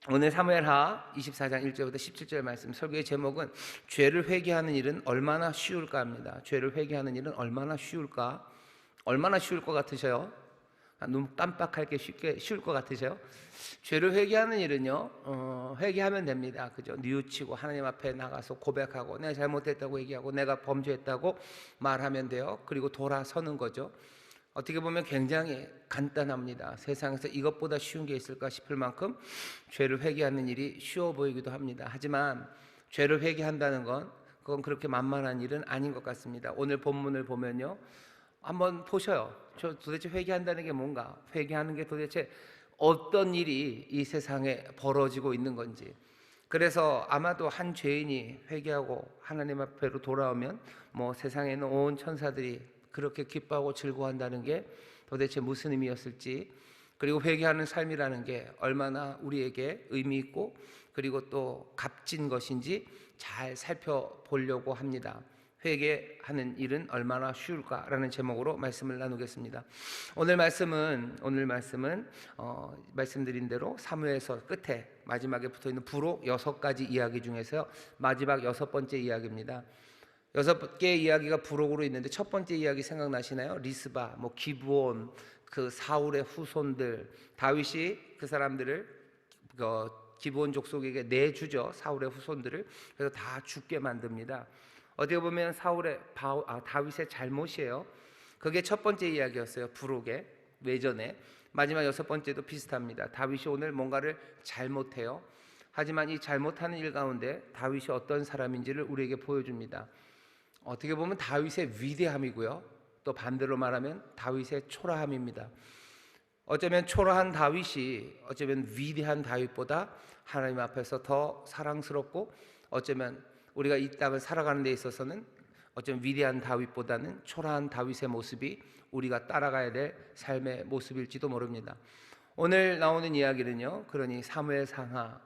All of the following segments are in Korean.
오늘 사무엘하 24장 1절부터 17절 말씀, 설교의 제목은 죄를 회개하는 일은 얼마나 쉬울까 합니다. 죄를 회개하는 일은 얼마나 쉬울까? 얼마나 쉬울 것 같으세요? 눈 깜빡할게 쉬울 것 같으세요? 죄를 회개하는 일은요, 회개하면 됩니다. 그죠? 뉘우치고 하나님 앞에 나가서 고백하고 내가 잘못했다고 얘기하고 내가 범죄했다고 말하면 돼요. 그리고 돌아서는 거죠. 어떻게 보면 굉장히 간단합니다. 세상에서 이것보다 쉬운 게 있을까 싶을 만큼 죄를 회개하는 일이 쉬워 보이기도 합니다. 하지만 죄를 회개한다는 건 그건 그렇게 만만한 일은 아닌 것 같습니다. 오늘 본문을 보면요, 한번 보셔요. 저 도대체 회개한다는 게 뭔가, 회개하는 게 도대체 어떤 일이 이 세상에 벌어지고 있는 건지. 그래서 아마도 한 죄인이 회개하고 하나님 앞으로 돌아오면 뭐 세상에 있는 온 천사들이 그렇게 기뻐하고 즐거워한다는 게 도대체 무슨 의미였을지, 그리고 회개하는 삶이라는 게 얼마나 우리에게 의미 있고 그리고 또 값진 것인지 잘 살펴보려고 합니다. 회개하는 일은 얼마나 쉬울까라는 제목으로 말씀을 나누겠습니다. 오늘 말씀은 말씀드린 대로 사무엘서 끝에 마지막에 붙어있는 부록 6가지 이야기 중에서 마지막 6번째 이야기입니다. 6개의 이야기가 부록으로 있는데 첫 번째 이야기 생각나시나요? 리스바, 기브온, 그 사울의 후손들, 다윗이 그 사람들을 기브온 족속에게 내주죠. 사울의 후손들을. 그래서 다 죽게 만듭니다. 어떻게 보면 다윗의 잘못이에요. 그게 첫 번째 이야기였어요. 부록의 외전에. 마지막 6번째도 비슷합니다. 다윗이 오늘 뭔가를 잘못해요. 하지만 이 잘못하는 일 가운데 다윗이 어떤 사람인지를 우리에게 보여줍니다. 어떻게 보면 다윗의 위대함이고요, 또 반대로 말하면 다윗의 초라함입니다. 어쩌면 초라한 다윗이 어쩌면 위대한 다윗보다 하나님 앞에서 더 사랑스럽고, 어쩌면 우리가 이 땅을 살아가는 데 있어서는 어쩌면 위대한 다윗보다는 초라한 다윗의 모습이 우리가 따라가야 될 삶의 모습일지도 모릅니다. 오늘 나오는 이야기는요, 그러니 사무엘상하,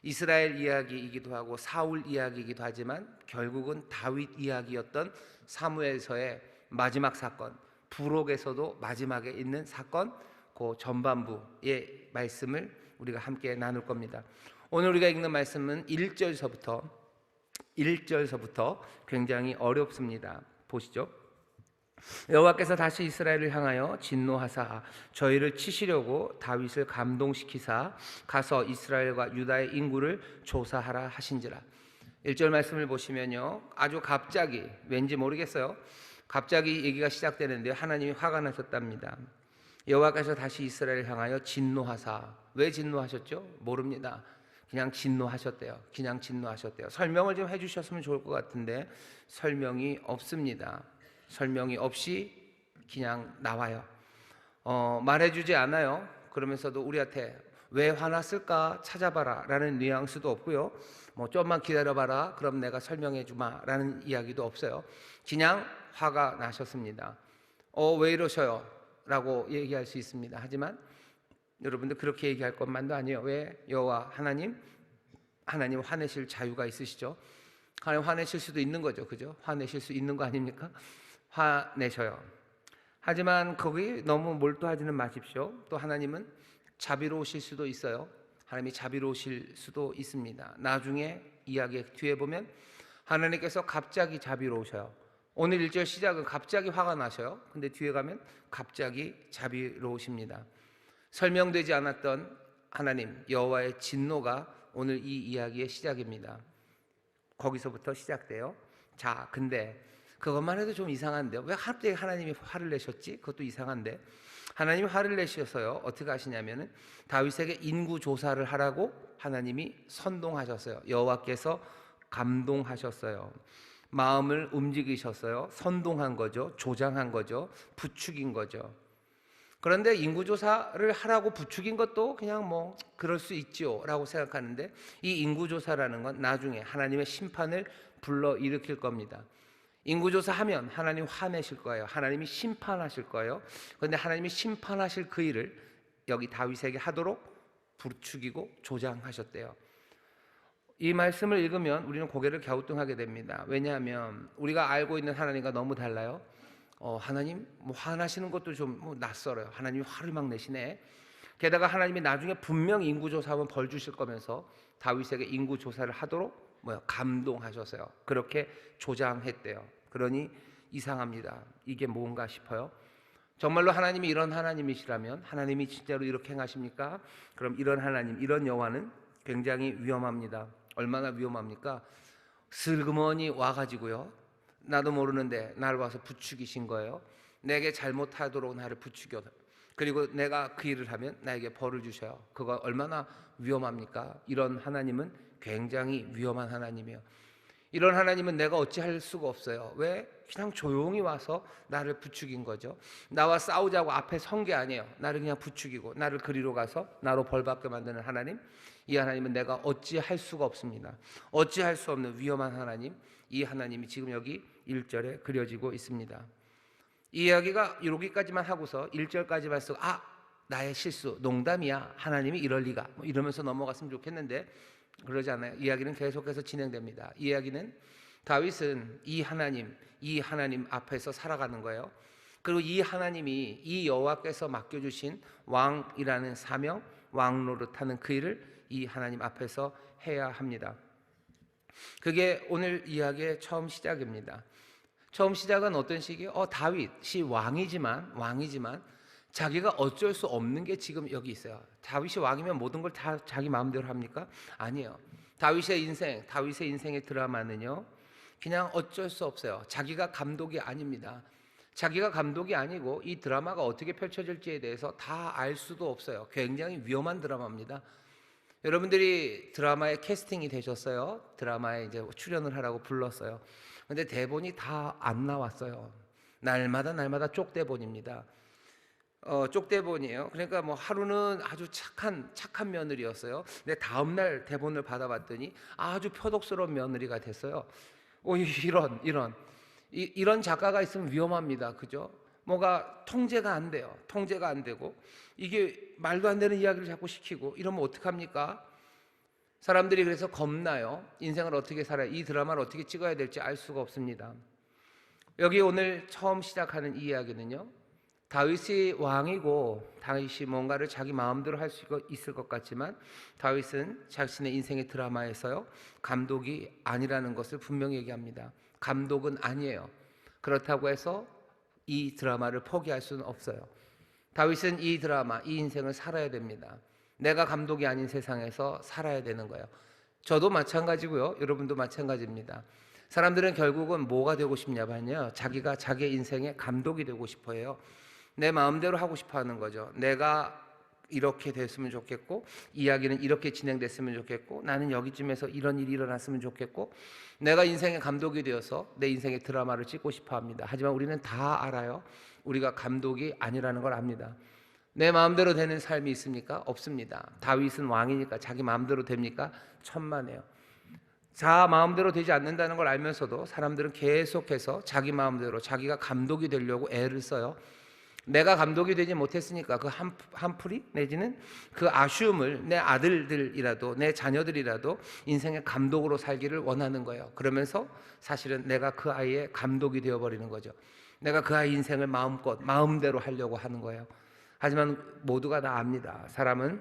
이스라엘 이야기이기도 하고 사울 이야기이기도 하지만 결국은 다윗 이야기였던 사무엘서의 마지막 사건, 부록에서도 마지막에 있는 사건, 그 전반부의 말씀을 우리가 함께 나눌 겁니다. 오늘 우리가 읽는 말씀은 1절서부터 굉장히 어렵습니다. 보시죠. 여호와께서 다시 이스라엘을 향하여 진노하사 저희를 치시려고 다윗을 감동시키사 가서 이스라엘과 유다의 인구를 조사하라 하신지라. 1절 말씀을 보시면요, 아주 갑자기, 왠지 모르겠어요, 갑자기 얘기가 시작되는데 하나님이 화가 나셨답니다. 여호와께서 다시 이스라엘을 향하여 진노하사. 왜 진노하셨죠? 모릅니다. 그냥 진노하셨대요. 설명을 좀 해주셨으면 좋을 것 같은데 설명이 없습니다. 설명이 없이 그냥 나와요. 말해주지 않아요. 그러면서도 우리한테 왜 화났을까 찾아봐라 라는 뉘앙스도 없고요, 좀만 기다려봐라 그럼 내가 설명해주마 라는 이야기도 없어요. 그냥 화가 나셨습니다. 왜 이러셔요? 라고 얘기할 수 있습니다. 하지만 여러분들 그렇게 얘기할 것만도 아니에요. 왜? 여호와 하나님 화내실 자유가 있으시죠. 하나님 화내실 수도 있는 거죠. 그죠? 화내실 수 있는 거 아닙니까? 화내셔요. 하지만 거기 너무 몰두하지는 마십시오. 또 하나님은 자비로우실 수도 있어요. 하나님이 자비로우실 수도 있습니다. 나중에 이야기 뒤에 보면 하나님께서 갑자기 자비로우셔요. 오늘 1절 시작은 갑자기 화가 나셔요. 근데 뒤에 가면 갑자기 자비로우십니다. 설명되지 않았던 하나님 여호와의 진노가 오늘 이 이야기의 시작입니다. 거기서부터 시작돼요. 자, 근데 그것만 해도 좀 이상한데요. 왜 갑자기 하나님이 화를 내셨지? 그것도 이상한데, 하나님이 화를 내셔서요, 어떻게 하시냐면은 다윗에게 인구 조사를 하라고 하나님이 선동하셨어요. 여호와께서 감동하셨어요. 마음을 움직이셨어요. 선동한 거죠. 조장한 거죠. 부추긴 거죠. 그런데 인구조사를 하라고 부추긴 것도 그냥 그럴 수 있죠 라고 생각하는데, 이 인구조사라는 건 나중에 하나님의 심판을 불러일으킬 겁니다. 인구조사하면 하나님 화내실 거예요. 하나님이 심판하실 거예요. 그런데 하나님이 심판하실 그 일을 여기 다윗에게 하도록 부추기고 조장하셨대요. 이 말씀을 읽으면 우리는 고개를 갸우뚱하게 됩니다. 왜냐하면 우리가 알고 있는 하나님과 너무 달라요. 하나님 화나시는 것도 좀 낯설어요. 하나님이 화를 막 내시네. 게다가 하나님이 나중에 분명 인구조사하면 벌 주실 거면서 다윗에게 인구조사를 하도록 감동하셨어요. 그렇게 조장했대요. 그러니 이상합니다. 이게 뭔가 싶어요. 정말로 하나님이 이런 하나님이시라면, 하나님이 진짜로 이렇게 행하십니까? 그럼 이런 하나님, 이런 여호와는 굉장히 위험합니다. 얼마나 위험합니까? 슬그머니 와가지고요, 나도 모르는데 나를 와서 부추기신 거예요. 내게 잘못하도록 나를 부추겨, 그리고 내가 그 일을 하면 나에게 벌을 주셔요. 그거 얼마나 위험합니까? 이런 하나님은 굉장히 위험한 하나님이에요. 이런 하나님은 내가 어찌할 수가 없어요. 왜? 그냥 조용히 와서 나를 부추긴 거죠. 나와 싸우자고 앞에 선 게 아니에요. 나를 그냥 부추기고 나를 그리로 가서 나로 벌받게 만드는 하나님, 이 하나님은 내가 어찌할 수가 없습니다. 어찌할 수 없는 위험한 하나님, 이 하나님이 지금 여기 1절에 그려지고 있습니다. 이 이야기가 여기까지만 하고서 1절까지만 쓰고 나의 실수, 농담이야, 하나님이 이럴 리가, 이러면서 넘어갔으면 좋겠는데 그러지 않아요. 이야기는 계속해서 진행됩니다. 이 이야기는 다윗은 이 하나님 앞에서 살아가는 거예요. 그리고 이 하나님이 이 여호와께서 맡겨주신 왕이라는 사명, 왕 노릇하는 그 일을 이 하나님 앞에서 해야 합니다. 그게 오늘 이야기의 처음 시작입니다. 처음 시작은 어떤 식이에요? 다윗이 왕이지만 자기가 어쩔 수 없는 게 지금 여기 있어요. 다윗이 왕이면 모든 걸 다 자기 마음대로 합니까? 아니에요. 다윗의 인생의 드라마는요, 그냥 어쩔 수 없어요. 자기가 감독이 아닙니다. 자기가 감독이 아니고 이 드라마가 어떻게 펼쳐질지에 대해서 다 알 수도 없어요. 굉장히 위험한 드라마입니다. 여러분들이 드라마에 캐스팅이 되셨어요. 드라마에 이제 출연을 하라고 불렀어요. 근데 대본이 다 안 나왔어요. 날마다 쪽대본입니다. 쪽대본이에요. 그러니까 하루는 아주 착한 며느리였어요. 근데 다음날 대본을 받아봤더니 아주 표독스러운 며느리가 됐어요. 이런 작가가 있으면 위험합니다. 그죠? 뭐가 통제가 안 돼요. 통제가 안 되고 이게 말도 안 되는 이야기를 자꾸 시키고 이러면 어떡합니까? 사람들이 그래서 겁나요. 인생을 어떻게 살아야, 이 드라마를 어떻게 찍어야 될지 알 수가 없습니다. 여기 오늘 처음 시작하는 이 이야기는요, 다윗이 왕이고 다윗이 뭔가를 자기 마음대로 할 수 있을 것 같지만 다윗은 자신의 인생의 드라마에서요, 감독이 아니라는 것을 분명히 얘기합니다. 감독은 아니에요. 그렇다고 해서 이 드라마를 포기할 수는 없어요. 다윗은 이 드라마, 이 인생을 살아야 됩니다. 내가 감독이 아닌 세상에서 살아야 되는 거예요. 저도 마찬가지고요, 여러분도 마찬가지입니다. 사람들은 결국은 뭐가 되고 싶냐면요, 자기가 자기 인생의 감독이 되고 싶어 해요. 내 마음대로 하고 싶어 하는 거죠. 내가 이렇게 됐으면 좋겠고, 이야기는 이렇게 진행됐으면 좋겠고, 나는 여기쯤에서 이런 일이 일어났으면 좋겠고, 내가 인생의 감독이 되어서 내 인생의 드라마를 찍고 싶어 합니다. 하지만 우리는 다 알아요. 우리가 감독이 아니라는 걸 압니다. 내 마음대로 되는 삶이 있습니까? 없습니다. 다윗은 왕이니까 자기 마음대로 됩니까? 천만에요. 자 마음대로 되지 않는다는 걸 알면서도 사람들은 계속해서 자기 마음대로, 자기가 감독이 되려고 애를 써요. 내가 감독이 되지 못했으니까 그 한풀이 내지는 그 아쉬움을 내 아들들이라도, 내 자녀들이라도 인생의 감독으로 살기를 원하는 거예요. 그러면서 사실은 내가 그 아이의 감독이 되어버리는 거죠. 내가 그 아이 인생을 마음대로 하려고 하는 거예요. 하지만 모두가 다 압니다. 사람은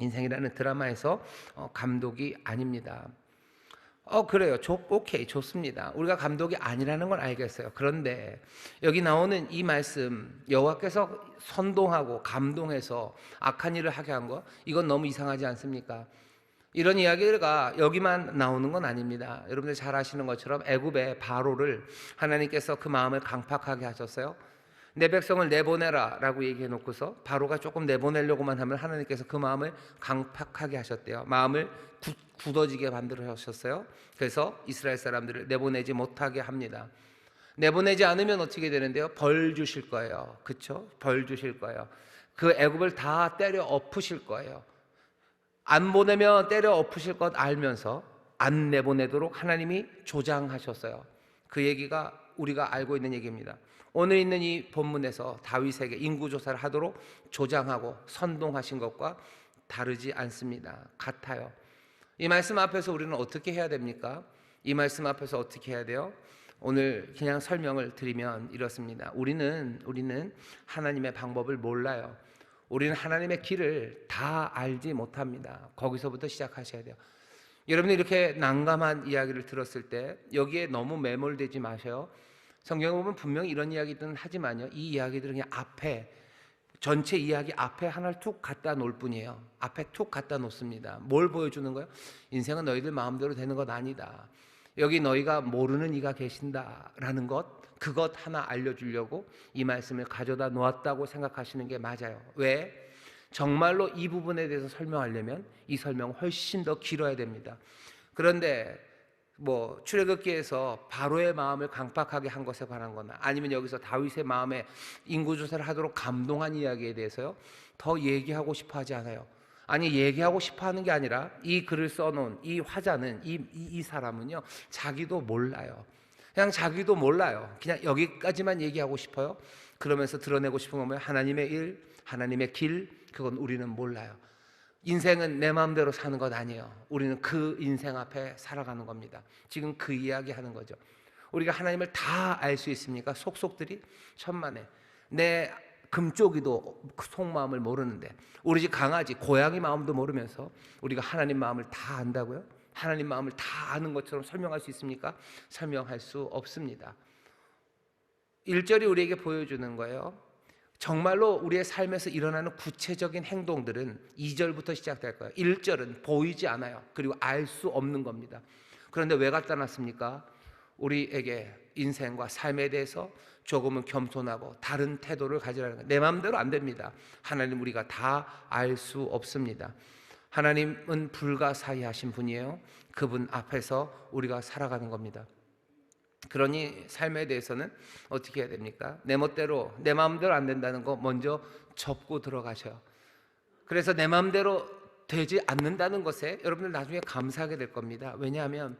인생이라는 드라마에서 감독이 아닙니다. 그래요. 오케이, 좋습니다. 우리가 감독이 아니라는 걸 알겠어요. 그런데 여기 나오는 이 말씀, 여호와께서 선동하고 감동해서 악한 일을 하게 한 거, 이건 너무 이상하지 않습니까? 이런 이야기가 여기만 나오는 건 아닙니다. 여러분들 잘 아시는 것처럼 애굽의 바로를 하나님께서 그 마음을 강팍하게 하셨어요. 내 백성을 내보내라 라고 얘기해 놓고서 바로가 조금 내보내려고만 하면 하나님께서 그 마음을 강팍하게 하셨대요. 마음을 굳어지게 만들어셨어요. 그래서 이스라엘 사람들을 내보내지 못하게 합니다. 내보내지 않으면 어떻게 되는데요? 벌 주실 거예요. 그렇죠? 벌 주실 거예요. 그 애굽을 다 때려 엎으실 거예요. 안 보내면 때려 엎으실 것 알면서 안 내보내도록 하나님이 조장하셨어요. 그 얘기가 우리가 알고 있는 얘기입니다. 오늘 있는 이 본문에서 다윗에게 인구조사를 하도록 조장하고 선동하신 것과 다르지 않습니다. 같아요. 이 말씀 앞에서 우리는 어떻게 해야 됩니까? 이 말씀 앞에서 어떻게 해야 돼요? 오늘 그냥 설명을 드리면 이렇습니다. 우리는 하나님의 방법을 몰라요. 우리는 하나님의 길을 다 알지 못합니다. 거기서부터 시작하셔야 돼요. 여러분이 이렇게 난감한 이야기를 들었을 때 여기에 너무 매몰되지 마셔요. 성경에 보면 분명히 이런 이야기들은 하지만요, 이 이야기들은 그냥 앞에, 전체 이야기 앞에 하나를 툭 갖다 놓을 뿐이에요. 앞에 툭 갖다 놓습니다. 뭘 보여주는 거예요? 인생은 너희들 마음대로 되는 것 아니다. 여기 너희가 모르는 이가 계신다라는 것, 그것 하나 알려주려고 이 말씀을 가져다 놓았다고 생각하시는 게 맞아요. 왜? 정말로 이 부분에 대해서 설명하려면 이 설명은 훨씬 더 길어야 됩니다. 그런데 출애굽기에서 바로의 마음을 강팍하게 한 것에 관한 거나, 아니면 여기서 다윗의 마음에 인구조사를 하도록 감동한 이야기에 대해서요, 더 얘기하고 싶어 하지 않아요. 아니, 얘기하고 싶어 하는 게 아니라 이 글을 써놓은 이 화자는, 이 사람은요, 자기도 몰라요. 그냥 자기도 몰라요. 그냥 여기까지만 얘기하고 싶어요. 그러면서 드러내고 싶은 건 뭐예요? 하나님의 일, 하나님의 길, 그건 우리는 몰라요. 인생은 내 마음대로 사는 것 아니에요. 우리는 그 인생 앞에 살아가는 겁니다. 지금 그 이야기 하는 거죠. 우리가 하나님을 다 알 수 있습니까? 속속들이? 천만에. 내 금쪽이도 속마음을 모르는데, 우리 집 강아지, 고양이 마음도 모르면서 우리가 하나님 마음을 다 안다고요? 하나님 마음을 다 아는 것처럼 설명할 수 있습니까? 설명할 수 없습니다. 1절이 우리에게 보여주는 거예요. 정말로 우리의 삶에서 일어나는 구체적인 행동들은 2절부터 시작될 거예요. 1절은 보이지 않아요. 그리고 알 수 없는 겁니다. 그런데 왜 갖다 놨습니까? 우리에게 인생과 삶에 대해서 조금은 겸손하고 다른 태도를 가지라는 거예요. 내 마음대로 안 됩니다. 하나님 우리가 다 알 수 없습니다. 하나님은 불가사의하신 분이에요. 그분 앞에서 우리가 살아가는 겁니다. 그러니 삶에 대해서는 어떻게 해야 됩니까? 내 멋대로, 내 마음대로 안 된다는 거 먼저 접고 들어가셔요. 그래서 내 마음대로 되지 않는다는 것에 여러분들 나중에 감사하게 될 겁니다. 왜냐하면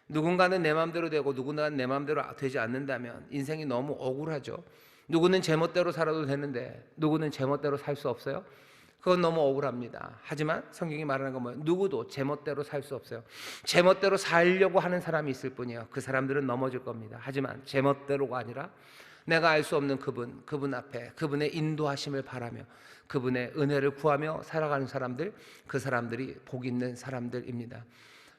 누군가는 내 마음대로 되고 누군가는 내 마음대로 되지 않는다면 인생이 너무 억울하죠. 누구는 제 멋대로 살아도 되는데 누구는 제 멋대로 살 수 없어요. 그건 너무 억울합니다. 하지만 성경이 말하는 건 뭐예요? 누구도 제 멋대로 살 수 없어요. 제 멋대로 살려고 하는 사람이 있을 뿐이에요. 그 사람들은 넘어질 겁니다. 하지만 제 멋대로가 아니라 내가 알 수 없는 그분 앞에 그분의 인도하심을 바라며 그분의 은혜를 구하며 살아가는 사람들, 그 사람들이 복 있는 사람들입니다.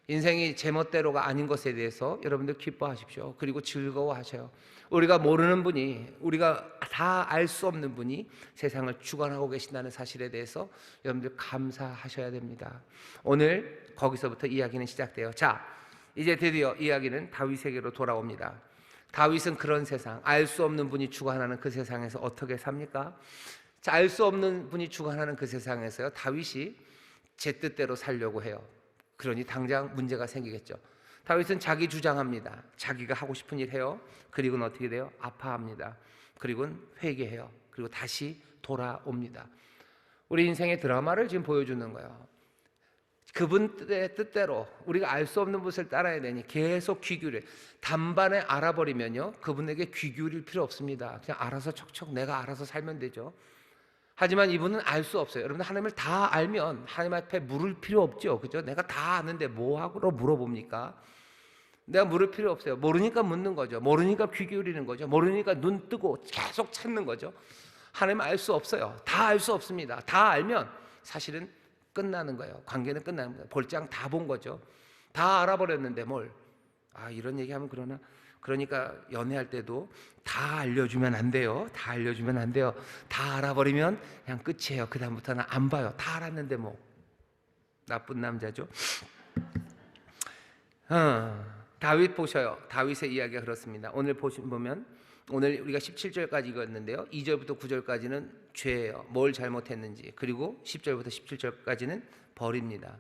인생이 제 멋대로가 아닌 것에 대해서 여러분들 기뻐하십시오. 그리고 즐거워하셔요. 우리가 모르는 분이, 우리가 다 알 수 없는 분이 세상을 주관하고 계신다는 사실에 대해서 여러분들 감사하셔야 됩니다. 오늘 거기서부터 이야기는 시작돼요. 자, 이제 드디어 이야기는 다윗에게로 돌아옵니다. 다윗은 그런 세상, 알 수 없는 분이 주관하는 그 세상에서 어떻게 삽니까? 자, 알 수 없는 분이 주관하는 그 세상에서요, 다윗이 제 뜻대로 살려고 해요. 그러니 당장 문제가 생기겠죠. 다윗은 자기 주장합니다. 자기가 하고 싶은 일 해요. 그리고는 어떻게 돼요? 아파합니다. 그리고는 회개해요. 그리고 다시 돌아옵니다. 우리 인생의 드라마를 지금 보여주는 거예요. 그분의 뜻대로 우리가 알 수 없는 것을 따라야 되니 계속 귀 기울여. 단번에 알아버리면요, 그분에게 귀 기울일 필요 없습니다. 그냥 알아서 척척 내가 알아서 살면 되죠. 하지만 이분은 알 수 없어요. 여러분, 하나님을 다 알면 하나님 앞에 물을 필요 없죠. 그죠? 내가 다 아는데 뭐하고 물어봅니까? 내가 물을 필요 없어요. 모르니까 묻는 거죠. 모르니까 귀 기울이는 거죠. 모르니까 눈 뜨고 계속 찾는 거죠. 하나님 알 수 없어요. 다 알 수 없습니다. 다 알면 사실은 끝나는 거예요. 관계는 끝나는 거예요. 볼장 다 본 거죠. 다 알아버렸는데 뭘? 이런 얘기하면 그러니까 연애할 때도 다 알려주면 안 돼요. 다 알려주면 안 돼요. 다 알아버리면 그냥 끝이에요. 그 다음부터는 안 봐요. 다 알았는데 뭐. 나쁜 남자죠. 다윗 보셔요. 다윗의 이야기가 그렇습니다. 오늘 보면 오늘 우리가 17절까지 읽었는데요, 2절부터 9절까지는 죄예요. 뭘 잘못했는지. 그리고 10절부터 17절까지는 벌입니다.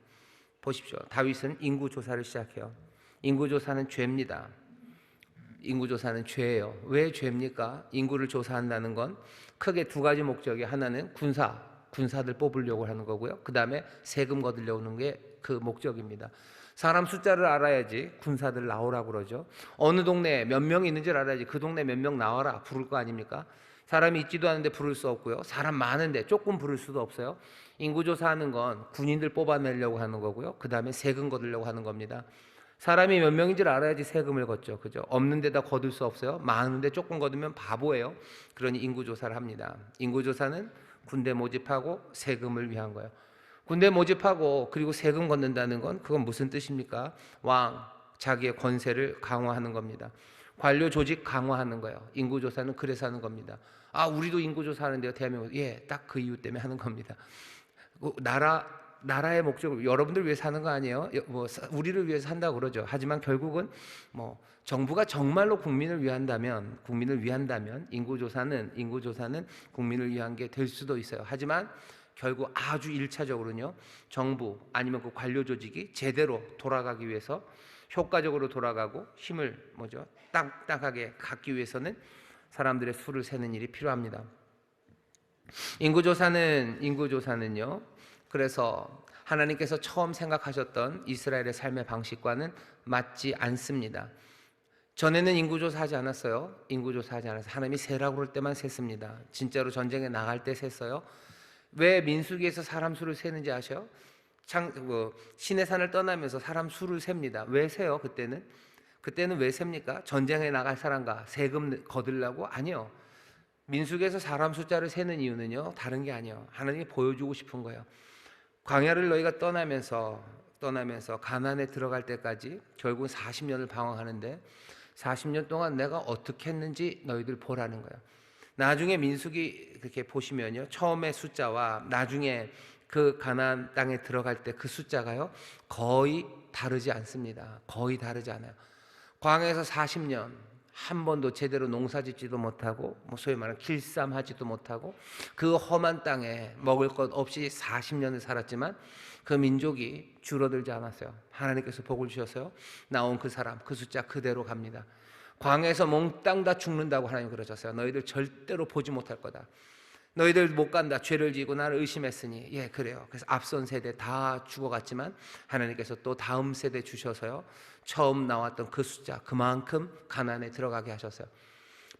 보십시오. 다윗은 인구조사를 시작해요. 인구조사는 죄입니다. 인구조사는 죄예요. 왜 죄입니까? 인구를 조사한다는 건 크게 두 가지 목적이, 하나는 군사들 뽑으려고 하는 거고요, 그 다음에 세금 거두려고 하는 게 그 목적입니다. 사람 숫자를 알아야지 군사들 나오라고 그러죠. 어느 동네에 몇 명이 있는지를 알아야지 그 동네 몇 명 나와라 부를 거 아닙니까? 사람이 있지도 않은데 부를 수 없고요, 사람 많은데 조금 부를 수도 없어요. 인구조사하는 건 군인들 뽑아내려고 하는 거고요, 그 다음에 세금 거두려고 하는 겁니다. 사람이 몇 명인지를 알아야지 세금을 걷죠. 그죠? 없는 데다 거둘 수 없어요. 많은데 조금 거두면 바보예요. 그러니 인구조사를 합니다. 인구조사는 군대 모집하고 세금을 위한 거예요. 군대 모집하고 그리고 세금 걷는다는 건 그건 무슨 뜻입니까? 왕, 자기의 권세를 강화하는 겁니다. 관료 조직 강화하는 거예요. 인구조사는 그래서 하는 겁니다. 아, 우리도 인구조사하는데요, 대한민국. 예, 딱 그 이유 때문에 하는 겁니다. 나라의 목적을 여러분들 위해서 하는 거 아니에요? 우리를 위해서 한다고 그러죠. 하지만 결국은 정부가 정말로 국민을 위한다면 인구조사는 국민을 위한 게 될 수도 있어요. 하지만 결국 아주 1차적으로는요, 정부 아니면 그 관료 조직이 제대로 돌아가기 위해서, 효과적으로 돌아가고 힘을 땅땅하게 갖기 위해서는 사람들의 수를 세는 일이 필요합니다. 인구조사는요, 그래서 하나님께서 처음 생각하셨던 이스라엘의 삶의 방식과는 맞지 않습니다. 전에는 인구조사하지 않았어요. 하나님이 세라고 그럴 때만 셌습니다. 진짜로 전쟁에 나갈 때 셌어요. 왜 민수기에서 사람 수를 세는지 아셔요? 시내산을 떠나면서 사람 수를 셉니다. 왜 세요? 그때는 왜 셉니까? 전쟁에 나갈 사람과 세금 거들라고? 아니요. 민수기에서 사람 숫자를 세는 이유는요, 다른 게 아니에요. 하나님이 보여주고 싶은 거예요. 광야를 너희가 떠나면서 가나안에 들어갈 때까지 결국 40년을 방황하는데 40년 동안 내가 어떻게 했는지 너희들 보라는 거예요. 나중에 민수기 그렇게 보시면요, 처음에 숫자와 나중에 그 가나안 땅에 들어갈 때 그 숫자가요, 거의 다르지 않습니다. 거의 다르지 않아요. 광야에서 40년 한 번도 제대로 농사짓지도 못하고 소위 말하는 길쌈하지도 못하고 그 험한 땅에 먹을 것 없이 40년을 살았지만 그 민족이 줄어들지 않았어요. 하나님께서 복을 주셔서요, 나온 그 사람, 그 숫자 그대로 갑니다. 광야에서 몽땅 다 죽는다고 하나님 그러셨어요. 너희들 절대로 보지 못할 거다. 너희들 못 간다. 죄를 지고 나를 의심했으니. 예, 그래요. 그래서 앞선 세대 다 죽어갔지만 하나님께서 또 다음 세대 주셔서요, 처음 나왔던 그 숫자 그만큼 가나안에 들어가게 하셨어요.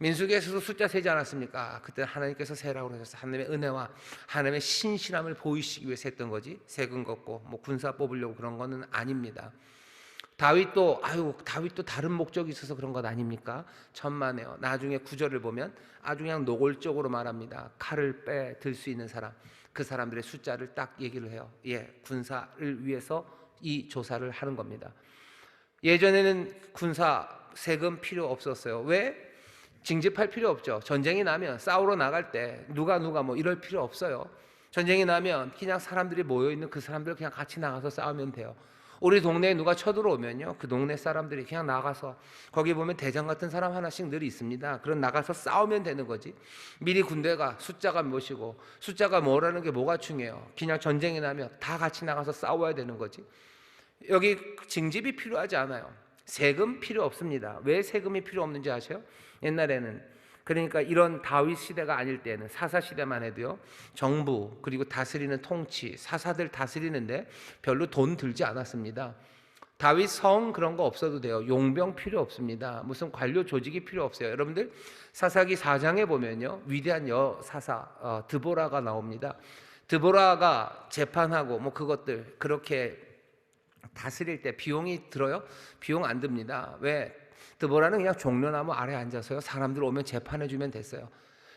민수기에서도 숫자 세지 않았습니까? 그때 하나님께서 세라고 하셨어요. 하나님의 은혜와 하나님의 신실함을 보이시기 위해서 했던 거지, 세금 걷고 군사 뽑으려고 그런 거는 아닙니다. 다윗도 다른 목적이 있어서 그런 것 아닙니까? 천만에요. 나중에 구절을 보면 아주 그냥 노골적으로 말합니다. 칼을 들 수 있는 사람, 그 사람들의 숫자를 딱 얘기를 해요. 예, 군사를 위해서 이 조사를 하는 겁니다. 예전에는 군사 세금 필요 없었어요. 왜? 징집할 필요 없죠. 전쟁이 나면 싸우러 나갈 때 누가 이럴 필요 없어요. 전쟁이 나면 그냥 사람들이 모여있는 그 사람들 그냥 같이 나가서 싸우면 돼요. 우리 동네에 누가 쳐들어오면요, 그 동네 사람들이 그냥 나가서, 거기 보면 대장 같은 사람 하나씩 늘 있습니다. 그럼 나가서 싸우면 되는 거지. 미리 군대가 숫자가 몇이고 숫자가 뭐라는 게 뭐가 중요해요. 그냥 전쟁이 나면 다 같이 나가서 싸워야 되는 거지. 여기 징집이 필요하지 않아요. 세금 필요 없습니다. 왜 세금이 필요 없는지 아세요? 옛날에는, 그러니까 이런 다윗 시대가 아닐 때는, 사사 시대만 해도요, 정부 그리고 다스리는 통치, 사사들 다스리는데 별로 돈 들지 않았습니다. 다윗 성 그런 거 없어도 돼요. 용병 필요 없습니다. 무슨 관료 조직이 필요 없어요. 여러분들 사사기 4장에 보면요, 위대한 여사사 드보라가 나옵니다. 드보라가 재판하고 그것들 그렇게 다스릴 때 비용이 들어요? 비용 안 듭니다. 왜? 드보라는 그냥 종려나무 아래 앉아서요, 사람들 오면 재판해주면 됐어요.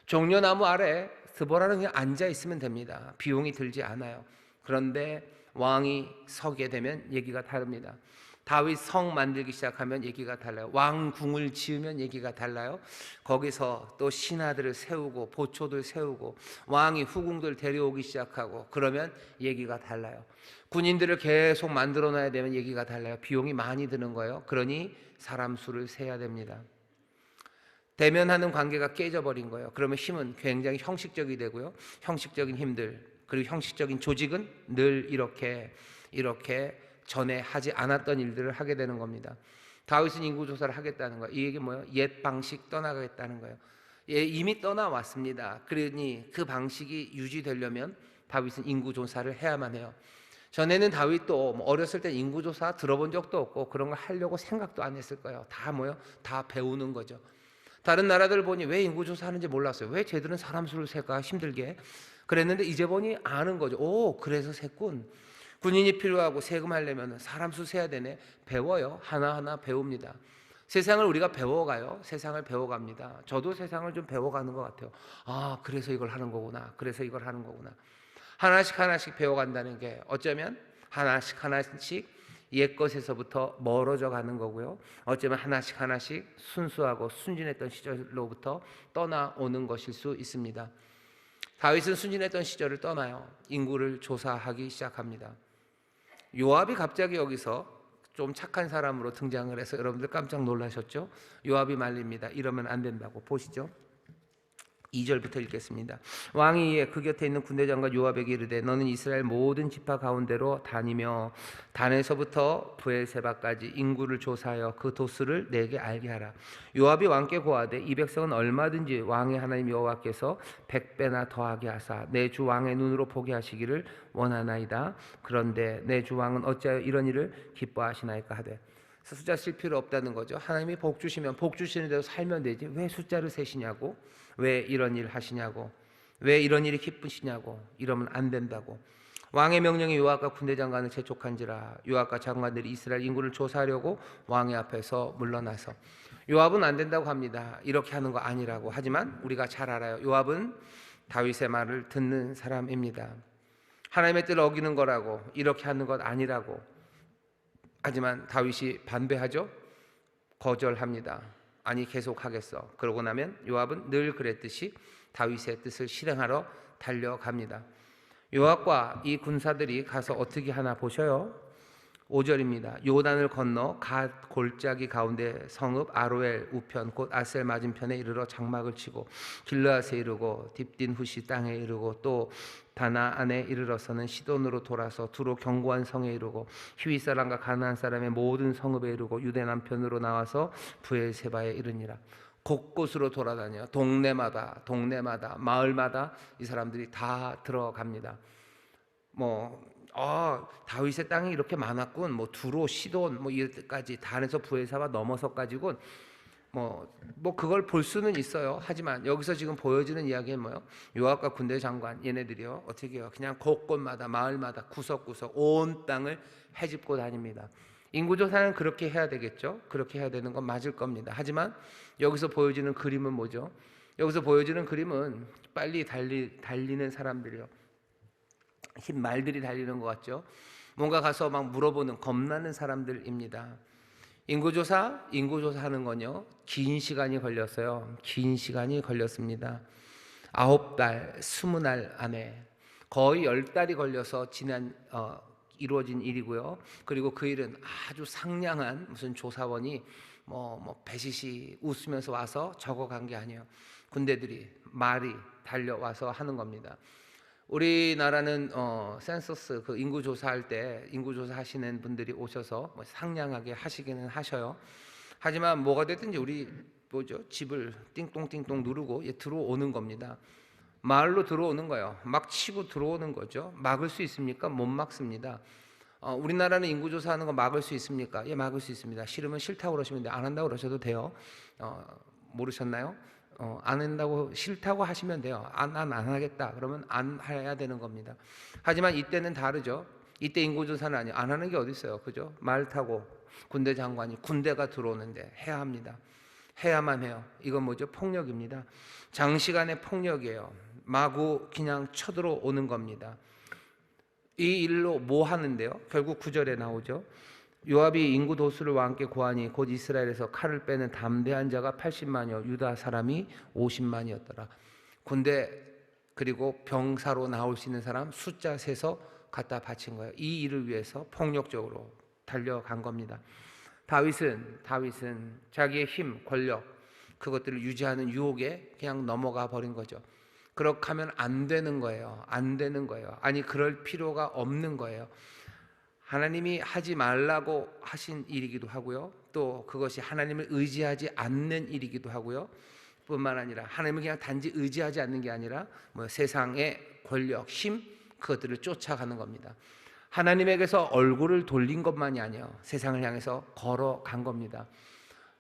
종려나무 아래 드보라는 그냥 앉아 있으면 됩니다. 비용이 들지 않아요. 그런데 왕이 서게 되면 얘기가 다릅니다. 다윗 성 만들기 시작하면 얘기가 달라요. 왕궁을 지으면 얘기가 달라요. 거기서 또 신하들을 세우고 보초들 세우고 왕이 후궁들 데려오기 시작하고 그러면 얘기가 달라요. 군인들을 계속 만들어 놔야 되면 얘기가 달라요. 비용이 많이 드는 거예요. 그러니 사람 수를 세야 됩니다. 대면하는 관계가 깨져버린 거예요. 그러면 힘은 굉장히 형식적이 되고요, 형식적인 힘들 그리고 형식적인 조직은 늘 이렇게 전에 하지 않았던 일들을 하게 되는 겁니다. 다윗은 인구조사를 하겠다는 거예요. 이 얘기 뭐예요? 옛 방식 떠나가겠다는 거예요. 예, 이미 떠나왔습니다. 그러니 그 방식이 유지되려면 다윗은 인구조사를 해야만 해요. 전에는 다윗도 어렸을 때 인구조사 들어본 적도 없고 그런 걸 하려고 생각도 안 했을 거예요. 다 배우는 거죠. 다른 나라들 보니 왜 인구조사 하는지 몰랐어요. 왜 쟤들은 사람 수를 셀까 힘들게 그랬는데 이제 보니 아는 거죠. 오, 그래서 셌군. 군인이 필요하고 세금하려면 사람 수 세야 되네. 배워요. 하나하나 배웁니다. 세상을 우리가 배워가요. 세상을 배워갑니다. 저도 세상을 좀 배워가는 것 같아요. 아, 그래서 이걸 하는 거구나. 그래서 이걸 하는 거구나. 하나씩 하나씩 배워간다는 게 어쩌면 하나씩 하나씩 옛것에서부터 멀어져 가는 거고요. 어쩌면 하나씩 하나씩 순수하고 순진했던 시절로부터 떠나오는 것일 수 있습니다. 다윗은 순진했던 시절을 떠나요. 인구를 조사하기 시작합니다. 요압이 갑자기 여기서 좀 착한 사람으로 등장을 해서 여러분들 깜짝 놀라셨죠? 요압이 말립니다. 이러면 안 된다고. 보시죠. 2절부터 읽겠습니다. 왕이 이에 그 곁에 있는 군대장관 요압에게 이르되 너는 이스라엘 모든 지파 가운데로 다니며 단에서부터 브엘세바까지 인구를 조사하여 그 도수를 내게 알게 하라. 요압이 왕께 고하되 이 백성은 얼마든지 왕의 하나님 여호와께서 100배나 더하게 하사 내 주 왕의 눈으로 보게 하시기를 원하나이다. 그런데 내 주 왕은 어찌하여 이런 일을 기뻐하시나이까 하되. 숫자 쓸 필요 없다는 거죠. 하나님이 복 주시면 복 주시는 대로 살면 되지 왜 숫자를 세시냐고, 왜 이런 일 하시냐고, 왜 이런 일이 기쁘시냐고. 이러면 안 된다고. 왕의 명령에 요압과 군대 장관을 재촉한지라. 요압과 장관들이 이스라엘 인구를 조사하려고 왕의 앞에서 물러나서 요압은 안 된다고 합니다. 이렇게 하는 거 아니라고. 하지만 우리가 잘 알아요. 요압은 다윗의 말을 듣는 사람입니다. 하나님의 뜻을 어기는 거라고, 이렇게 하는 것 아니라고. 하지만 다윗이 반대하죠. 거절합니다. 아니 계속하겠어. 그러고 나면 요압은 늘 그랬듯이 다윗의 뜻을 실행하러 달려갑니다. 요압과 이 군사들이 가서 어떻게 하나 보셔요. 5절입니다. 요단을 건너 갓 골짜기 가운데 성읍 아로엘 우편 곧 아셀 맞은편에 이르러 장막을 치고 길르앗에 이르고 딥딘 후시 땅에 이르고 또 다나 안에 이르러서는 시돈으로 돌아서 두로 견고한 성에 이르고 히위 사람과 가나안 사람의 모든 성읍에 이르고 유대 남편으로 나와서 브엘세바에 이르니라. 곳곳으로 돌아다녀 동네마다 마을마다 이 사람들이 다 들어갑니다. 다윗의 땅이 이렇게 많았군. 두로, 시돈, 이때까지 단에서 브엘세바 넘어서 가지고 그걸 볼 수는 있어요. 하지만 여기서 지금 보여지는 이야기는 뭐예요? 요압과 군대 장관 얘네들이요 어떻게 해요? 그냥 곳곳마다 마을마다 구석구석 온 땅을 헤집고 다닙니다. 인구조사는 그렇게 해야 되겠죠. 그렇게 해야 되는 건 맞을 겁니다. 하지만 여기서 보여지는 그림은 뭐죠? 여기서 보여지는 그림은 빨리 달리는 사람들이요. 흰 말들이 달리는 것 같죠. 뭔가 가서 막 물어보는 겁나는 사람들입니다. 인구조사하는 건요 긴 시간이 걸렸어요. 긴 시간이 걸렸습니다. 9달 20날 안에 거의 10달이 걸려서 이루어진 일이고요. 그리고 그 일은 아주 상냥한 무슨 조사원이 배시시 웃으면서 와서 적어간 게 아니에요. 군대들이 말이 달려와서 하는 겁니다. 우리나라는 센서스 그 인구조사할 때 인구조사 하시는 분들이 오셔서 상냥하게 하시기는 하셔요. 하지만 뭐가 됐든지 우리 집을 띵똥띵똥 누르고 들어오는 겁니다. 마을로 들어오는 거예요. 막 치고 들어오는 거죠. 막을 수 있습니까? 못 막습니다. 우리나라는 인구조사하는 거 막을 수 있습니까? 예, 막을 수 있습니다. 싫으면 싫다고 그러시면 돼요. 안 한다고 그러셔도 돼요. 모르셨나요? 안 한다고 싫다고 하시면 돼요. 안 하겠다 그러면 안 해야 되는 겁니다. 하지만 이때는 다르죠. 이때 인구조사는 아니에요. 안 하는 게 어디 있어요, 그죠? 말 타고 군대 장관이 군대가 들어오는데 해야 합니다. 해야만 해요. 이건 뭐죠? 폭력입니다. 장시간의 폭력이에요. 마구 그냥 쳐들어오는 겁니다. 이 일로 뭐 하는데요? 결국 9절에 나오죠. 요압이 인구 도수를 왕께 고하니 곧 이스라엘에서 칼을 빼는 담대한 자가 80만이요 유다 사람이 50만이었더라. 군대 그리고 병사로 나올 수 있는 사람 숫자 세서 갖다 바친 거예요. 이 일을 위해서 폭력적으로 달려간 겁니다. 다윗은 자기의 힘, 권력 그것들을 유지하는 유혹에 그냥 넘어가 버린 거죠. 그렇게 하면 안 되는 거예요. 아니 그럴 필요가 없는 거예요. 하나님이 하지 말라고 하신 일이기도 하고요. 또 그것이 하나님을 의지하지 않는 일이기도 하고요. 뿐만 아니라 하나님을 그냥 단지 의지하지 않는 게 아니라 세상의 권력, 힘 그것들을 쫓아가는 겁니다. 하나님에게서 얼굴을 돌린 것만이 아니에요. 세상을 향해서 걸어간 겁니다.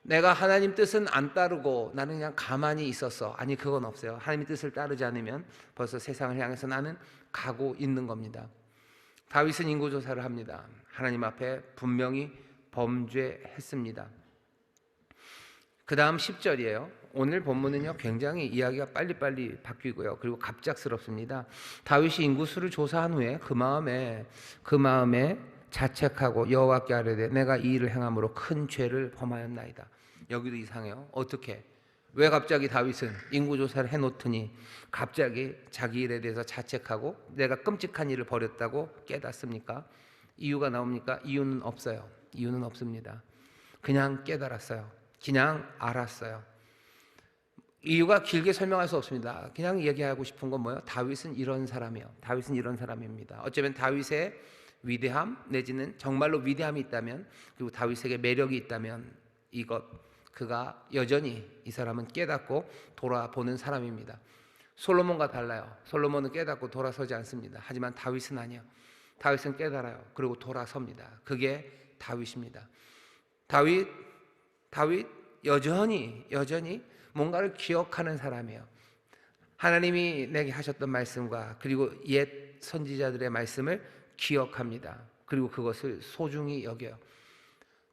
내가 하나님 뜻은 안 따르고 나는 그냥 가만히 있었어. 아니 그건 없어요. 하나님의 뜻을 따르지 않으면 벌써 세상을 향해서 나는 가고 있는 겁니다. 다윗은 인구조사를 합니다. 하나님 앞에 분명히 범죄했습니다. 그 다음 10절이에요. 오늘 본문은요 굉장히 이야기가 빨리빨리 바뀌고요. 그리고 갑작스럽습니다. 다윗이 인구수를 조사한 후에 그 마음에 자책하고 여호와께 아뢰되 내가 이 일을 행함으로 큰 죄를 범하였나이다. 여기도 이상해요. 어떻게? 왜 갑자기 다윗은 인구조사를 해놓더니 갑자기 자기 일에 대해서 자책하고 내가 끔찍한 일을 벌였다고 깨닫습니까? 이유가 나옵니까? 이유는 없어요. 이유는 없습니다. 그냥 깨달았어요. 그냥 알았어요. 이유가 길게 설명할 수 없습니다. 그냥 얘기하고 싶은 건 뭐예요? 다윗은 이런 사람이에요. 다윗은 이런 사람입니다. 어쩌면 다윗의 위대함 내지는 정말로 위대함이 있다면, 그리고 다윗에게 매력이 있다면 그가 여전히 이 사람은 깨닫고 돌아보는 사람입니다. 솔로몬과 달라요. 솔로몬은 깨닫고 돌아서지 않습니다. 하지만 다윗은 아니에요. 다윗은 깨달아요. 그리고 돌아섭니다. 그게 다윗입니다. 다윗 여전히 뭔가를 기억하는 사람이에요. 하나님이 내게 하셨던 말씀과 그리고 옛 선지자들의 말씀을 기억합니다. 그리고 그것을 소중히 여겨요.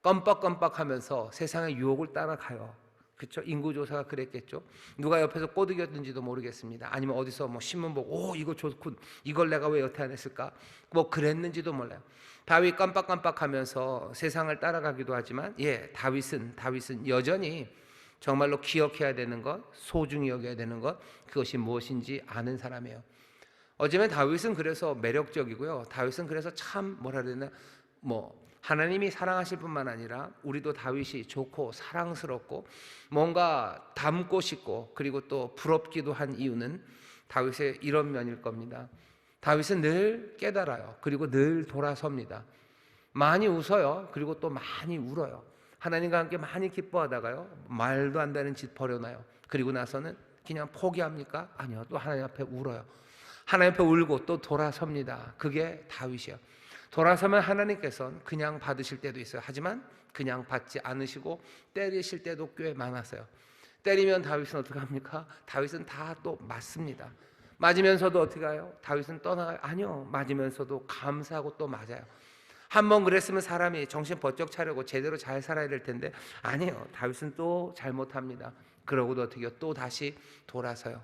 껌뻑껌뻑하면서 세상의 유혹을 따라가요. 그렇죠? 인구조사가 그랬겠죠. 누가 옆에서 꼬드겼는지도 모르겠습니다. 아니면 어디서 뭐 신문 보고 이거 좋군, 이걸 내가 왜 여태 안 했을까, 뭐 그랬는지도 몰라요. 다윗 깜빡깜빡하면서 세상을 따라가기도 하지만 다윗은 여전히 정말로 기억해야 되는 것, 소중히 여겨야 되는 것, 그것이 무엇인지 아는 사람이에요. 어쩌면 다윗은 그래서 매력적이고요. 다윗은 그래서 참 뭐라 그래야 되나, 하나님이 사랑하실 뿐만 아니라 우리도 다윗이 좋고 사랑스럽고 뭔가 닮고 싶고 그리고 또 부럽기도 한 이유는 다윗의 이런 면일 겁니다. 다윗은 늘 깨달아요. 그리고 늘 돌아섭니다. 많이 웃어요. 그리고 또 많이 울어요. 하나님과 함께 많이 기뻐하다가요, 말도 안 되는 짓 벌여놔요. 그리고 나서는 그냥 포기합니까? 아니요. 또 하나님 앞에 울어요. 하나님 앞에 울고 또 돌아섭니다. 그게 다윗이에요. 돌아서면 하나님께서는 그냥 받으실 때도 있어요. 하지만 그냥 받지 않으시고 때리실 때도 꽤 많았어요. 때리면 다윗은 어떻게 합니까? 다윗은 다 또 맞습니다. 맞으면서도 어떻게 해요? 다윗은 떠나가요? 아니요. 맞으면서도 감사하고 또 맞아요. 한번 그랬으면 사람이 정신 번쩍 차리고 제대로 잘 살아야 될 텐데 아니요. 다윗은 또 잘못합니다. 그러고도 어떻게 해요? 또 다시 돌아서요.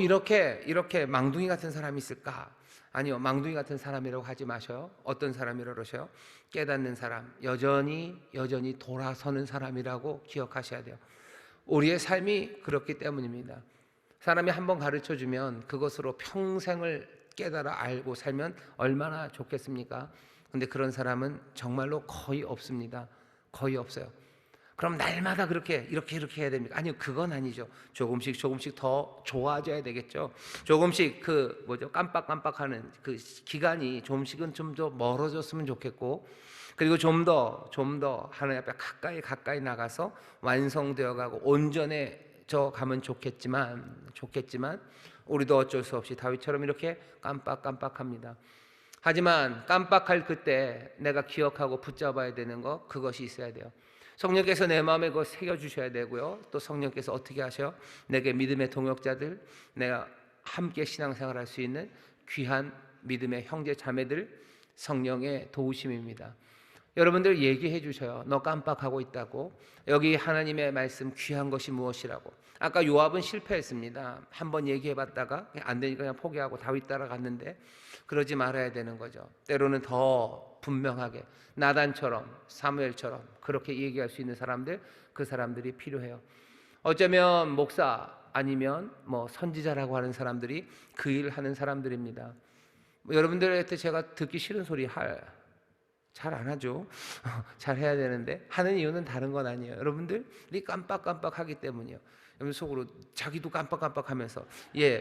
이렇게 망둥이 같은 사람이 있을까? 아니요. 망둥이 같은 사람이라고 하지 마셔요. 어떤 사람이라고 그러셔요? 깨닫는 사람, 여전히 돌아서는 사람이라고 기억하셔야 돼요. 우리의 삶이 그렇기 때문입니다. 사람이 한번 가르쳐주면 그것으로 평생을 깨달아 알고 살면 얼마나 좋겠습니까? 근데 그런 사람은 정말로 거의 없습니다. 거의 없어요. 그럼 날마다 이렇게 해야 됩니까? 아니요, 그건 아니죠. 조금씩 더 좋아져야 되겠죠. 조금씩 깜빡깜빡하는 그 기간이 조금씩은 좀 더 멀어졌으면 좋겠고, 그리고 좀 더 하나님 앞에 가까이 나가서 완성되어 가고 온전해져 가면 좋겠지만 우리도 어쩔 수 없이 다윗처럼 이렇게 깜빡깜빡합니다. 하지만 깜빡할 그때 내가 기억하고 붙잡아야 되는 것, 그것이 있어야 돼요. 성령께서 내 마음에 그거 새겨주셔야 되고요. 또 성령께서 어떻게 하셔? 내게 믿음의 동역자들, 내가 함께 신앙생활할 수 있는 귀한 믿음의 형제 자매들, 성령의 도우심입니다. 여러분들 얘기해 주셔요. 너 깜빡하고 있다고. 여기 하나님의 말씀 귀한 것이 무엇이라고. 아까 요압은 실패했습니다. 한번 얘기해 봤다가 안 되니까 그냥 포기하고 다윗 따라갔는데, 그러지 말아야 되는 거죠. 때로는 더 분명하게 나단처럼 사무엘처럼 그렇게 얘기할 수 있는 사람들, 그 사람들이 필요해요. 어쩌면 목사 아니면 선지자라고 하는 사람들이 그 일을 하는 사람들입니다. 여러분들한테 제가 듣기 싫은 소리 잘 안 하죠. 잘 해야 되는데 하는 이유는 다른 건 아니에요. 여러분들이 깜빡깜빡하기 때문이에요. 여러분 속으로 자기도 깜빡깜빡하면서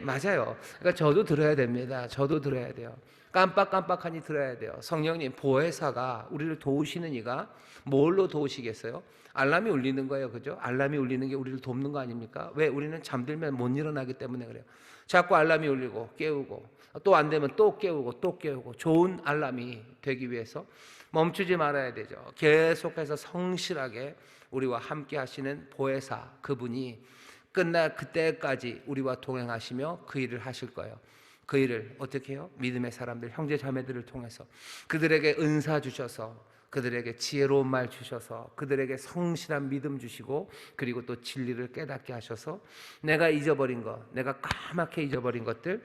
맞아요. 그러니까 저도 들어야 됩니다. 저도 들어야 돼요. 깜빡깜빡하니 들어야 돼요. 성령님 보혜사가 우리를 도우시는 이가 뭘로 도우시겠어요? 알람이 울리는 거예요. 그죠? 알람이 울리는 게 우리를 돕는 거 아닙니까? 왜? 우리는 잠들면 못 일어나기 때문에 그래요. 자꾸 알람이 울리고 깨우고 또 안 되면 또 깨우고 좋은 알람이 되기 위해서 멈추지 말아야 되죠. 계속해서 성실하게 우리와 함께 하시는 보혜사, 그분이 끝날 그때까지 우리와 동행하시며 그 일을 하실 거예요. 그 일을 어떻게 해요? 믿음의 사람들, 형제 자매들을 통해서 그들에게 은사 주셔서 그들에게 지혜로운 말 주셔서 그들에게 성실한 믿음 주시고 그리고 또 진리를 깨닫게 하셔서 내가 잊어버린 것, 내가 까맣게 잊어버린 것들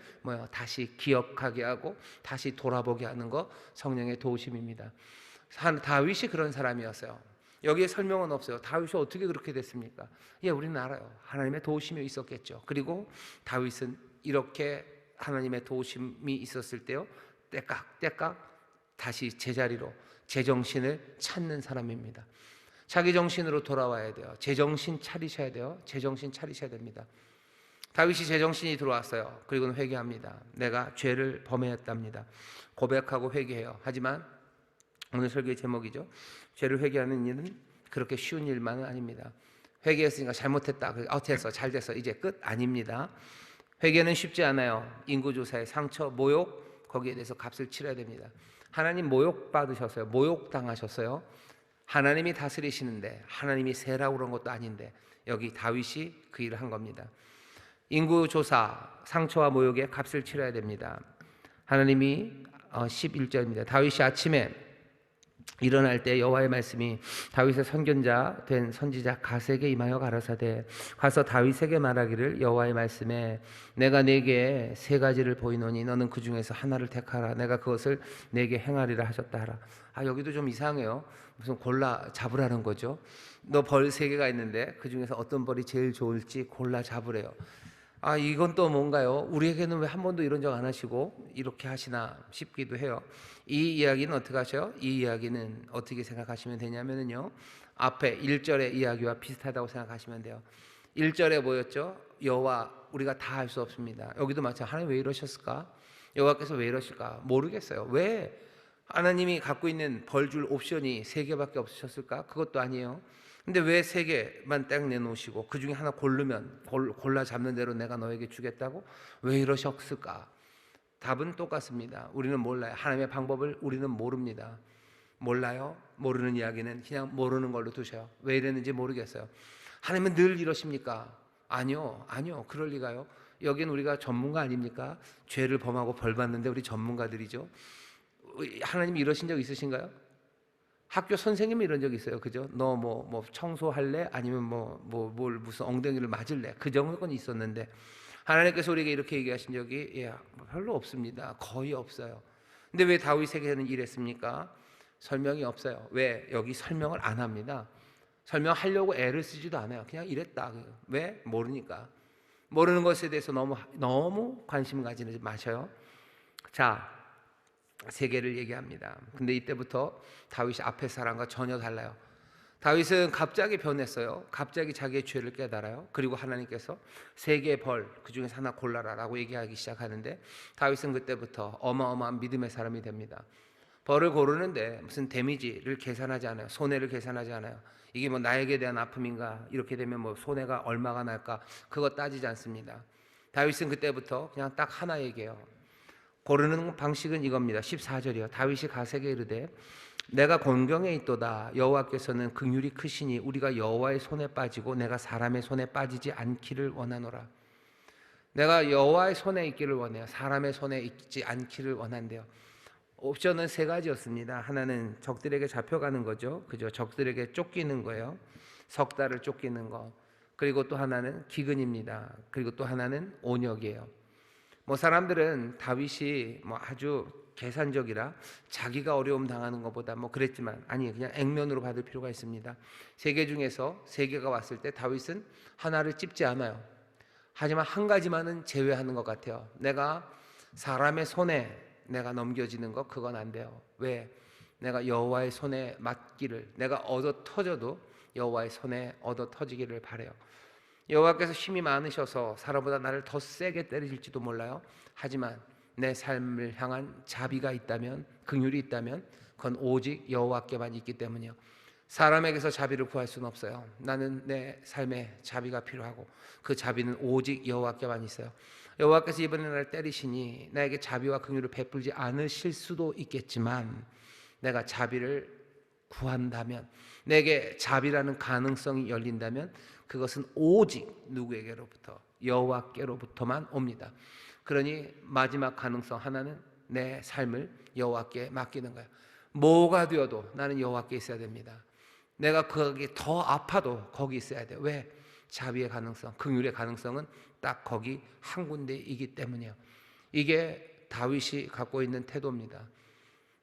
다시 기억하게 하고 다시 돌아보게 하는 것, 성령의 도우심입니다. 다윗이 그런 사람이었어요. 여기에 설명은 없어요. 다윗이 어떻게 그렇게 됐습니까? 우리는 알아요. 하나님의 도우심이 있었겠죠. 그리고 다윗은 이렇게 하나님의 도우심이 있었을 때요, 때깍때깍 다시 제자리로 제정신을 찾는 사람입니다. 자기 정신으로 돌아와야 돼요. 제정신 차리셔야 돼요. 제정신 차리셔야 됩니다. 다윗이 제정신이 들어왔어요. 그리고는 회개합니다. 내가 죄를 범했답니다. 고백하고 회개해요. 하지만 오늘 설교의 제목이죠. 죄를 회개하는 일은 그렇게 쉬운 일만은 아닙니다. 회개했으니까 잘못했다. 됐어, 잘 됐어, 이제 끝? 아닙니다. 회개는 쉽지 않아요. 인구조사의 상처, 모욕, 거기에 대해서 값을 치러야 됩니다. 하나님 모욕 받으셨어요. 모욕 당하셨어요. 하나님이 다스리시는데 하나님이 세라고 그런 것도 아닌데 여기 다윗이 그 일을 한 겁니다. 인구조사, 상처와 모욕의 값을 치러야 됩니다. 하나님이 11절입니다. 다윗이 아침에 일어날 때 여호와의 말씀이 다윗의 선견자 된 선지자 갓에게 임하여 가라사대 가서 다윗에게 말하기를 여호와의 말씀에 내가 네게 세 가지를 보이노니 너는 그 중에서 하나를 택하라. 내가 그것을 네게 행하리라 하셨다 하라. 여기도 좀 이상해요. 무슨 골라 잡으라는 거죠. 너 벌 세 개가 있는데 그 중에서 어떤 벌이 제일 좋을지 골라 잡으래요. 이건 또 뭔가요? 우리에게는 왜 한 번도 이런 적 안 하시고 이렇게 하시나 싶기도 해요. 이 이야기는 어떻게 하셔요? 이 이야기는 어떻게 생각하시면 되냐면요, 앞에 1절의 이야기와 비슷하다고 생각하시면 돼요. 1절에 뭐였죠? 여호와, 우리가 다 알 수 없습니다. 여기도 마찬가지. 하나님 왜 이러셨을까? 여호와께서 왜 이러실까? 모르겠어요. 왜 하나님이 갖고 있는 벌 줄 옵션이 3개밖에 없으셨을까? 그것도 아니에요. 근데 왜 3개만 딱 내놓으시고 그 중에 하나 고르면 골라 잡는 대로 내가 너에게 주겠다고? 왜 이러셨을까? 답은 똑같습니다. 우리는 몰라요. 하나님의 방법을 우리는 모릅니다. 몰라요. 모르는 이야기는 그냥 모르는 걸로 두셔요. 왜 이랬는지 모르겠어요. 하나님은 늘 이러십니까? 아니요. 그럴 리가요. 여긴 우리가 전문가 아닙니까? 죄를 범하고 벌 받는데 우리 전문가들이죠. 하나님이 이러신 적 있으신가요? 학교 선생님이 이런 적 있어요. 그죠? 너 뭐 청소할래? 아니면 뭘 무슨 엉덩이를 맞을래? 그 정도는 있었는데 하나님께서 우리에게 이렇게 얘기하신 적이 별로 없습니다. 거의 없어요. 근데 왜 다윗에게는 이랬습니까? 설명이 없어요. 왜? 여기 설명을 안 합니다. 설명하려고 애를 쓰지도 않아요. 그냥 이랬다. 왜? 모르니까. 모르는 것에 대해서 너무 관심 가지지 마셔요. 자, 3개를 얘기합니다. 근데 이때부터 다윗이 앞에 사람과 전혀 달라요. 다윗은 갑자기 변했어요. 갑자기 자기의 죄를 깨달아요. 그리고 하나님께서 3개의 벌, 그 중에서 하나 골라라 라고 얘기하기 시작하는데 다윗은 그때부터 어마어마한 믿음의 사람이 됩니다. 벌을 고르는데 무슨 데미지를 계산하지 않아요. 손해를 계산하지 않아요. 이게 나에게 대한 아픔인가, 이렇게 되면 손해가 얼마가 날까, 그거 따지지 않습니다. 다윗은 그때부터 그냥 딱 하나 얘기해요. 고르는 방식은 이겁니다. 14절이요. 다윗이 갓에게 이르되 내가 곤경에 있도다. 여호와께서는 긍휼이 크시니 우리가 여호와의 손에 빠지고 내가 사람의 손에 빠지지 않기를 원하노라. 내가 여호와의 손에 있기를 원해요. 사람의 손에 있지 않기를 원한대요. 옵션은 3가지였습니다. 하나는 적들에게 잡혀가는 거죠. 그죠? 적들에게 쫓기는 거예요. 석 달을 쫓기는 거. 그리고 또 하나는 기근입니다. 그리고 또 하나는 온역이에요. 사람들은 다윗이 아주 계산적이라 자기가 어려움 당하는 것보다 그랬지만 아니, 그냥 액면으로 받을 필요가 있습니다. 3개 중에서 3개가 왔을 때 다윗은 하나를 찝지 않아요. 하지만 한 가지만은 제외하는 것 같아요. 내가 사람의 손에 내가 넘겨지는 것, 그건 안 돼요. 왜? 내가 여호와의 손에 맞기를, 내가 얻어 터져도 여호와의 손에 얻어 터지기를 바래요. 여호와께서 힘이 많으셔서 사람보다 나를 더 세게 때리실지도 몰라요. 하지만 내 삶을 향한 자비가 있다면, 긍휼이 있다면 그건 오직 여호와께만 있기 때문이요. 사람에게서 자비를 구할 수는 없어요. 나는 내 삶에 자비가 필요하고 그 자비는 오직 여호와께만 있어요. 여호와께서 이번에 나를 때리시니 나에게 자비와 긍휼을 베풀지 않으실 수도 있겠지만 내가 자비를 구한다면, 내게 자비라는 가능성이 열린다면 그것은 오직 누구에게로부터? 여호와께로부터만 옵니다. 그러니 마지막 가능성 하나는 내 삶을 여호와께 맡기는 거예요. 뭐가 되어도 나는 여호와께 있어야 됩니다. 내가 거기 더 아파도 거기 있어야 돼요. 왜? 자비의 가능성, 긍휼의 가능성은 딱 거기 한 군데이기 때문이에요. 이게 다윗이 갖고 있는 태도입니다.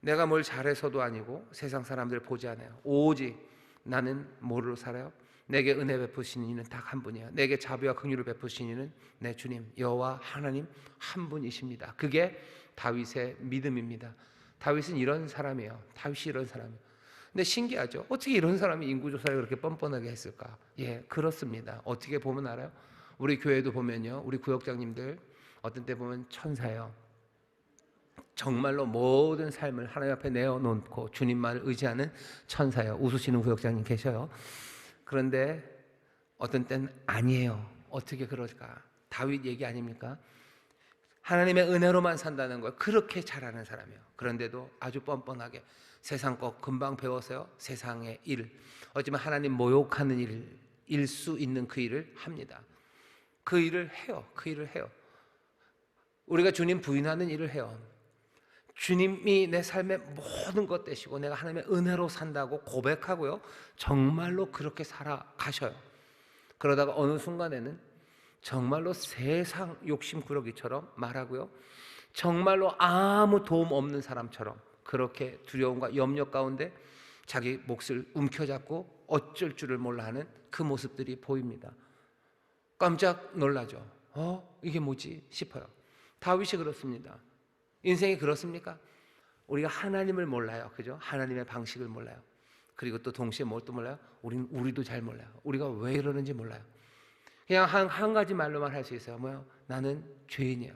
내가 뭘 잘해서도 아니고 세상 사람들 보지 않아요. 오직 나는 뭐로 살아요? 내게 은혜 베푸시는 이는 딱 한 분이에요. 내게 자비와 긍휼을 베푸시는 이는 내 주님 여호와 하나님 한 분이십니다. 그게 다윗의 믿음입니다. 다윗은 이런 사람이에요. 다윗이 이런 사람이에요. 근데 신기하죠. 어떻게 이런 사람이 인구조사를 그렇게 뻔뻔하게 했을까? 예, 그렇습니다. 어떻게 보면 알아요? 우리 교회도 보면요, 우리 구역장님들 어떤 때 보면 천사예요. 정말로 모든 삶을 하나님 앞에 내어놓고 주님만을 의지하는 천사예요. 웃으시는 구역장님 계셔요. 그런데 어떤 때는 아니에요. 어떻게 그럴까? 다윗 얘기 아닙니까? 하나님의 은혜로만 산다는 걸 그렇게 잘하는 사람이에요. 그런데도 아주 뻔뻔하게 세상 거 금방 배워서요, 세상의 일, 어쩌면 하나님 모욕하는 일일 수 있는 그 일을 합니다. 그 일을 해요. 그 일을 해요. 우리가 주님 부인하는 일을 해요. 주님이 내 삶의 모든 것 되시고 내가 하나님의 은혜로 산다고 고백하고요, 정말로 그렇게 살아가셔요. 그러다가 어느 순간에는 정말로 세상 욕심꾸러기처럼 말하고요, 정말로 아무 도움 없는 사람처럼 그렇게 두려움과 염려 가운데 자기 몫을 움켜잡고 어쩔 줄을 몰라 하는 그 모습들이 보입니다. 깜짝 놀라죠. 이게 뭐지 싶어요. 다윗이 그렇습니다. 인생이 그렇습니까? 우리가 하나님을 몰라요. 그죠? 하나님의 방식을 몰라요. 그리고 또 동시에 뭘 또 몰라요? 우리도 잘 몰라요. 우리가 왜 이러는지 몰라요. 그냥 한 가지 말로만 할 수 있어요. 뭐요? 나는 죄인이에요.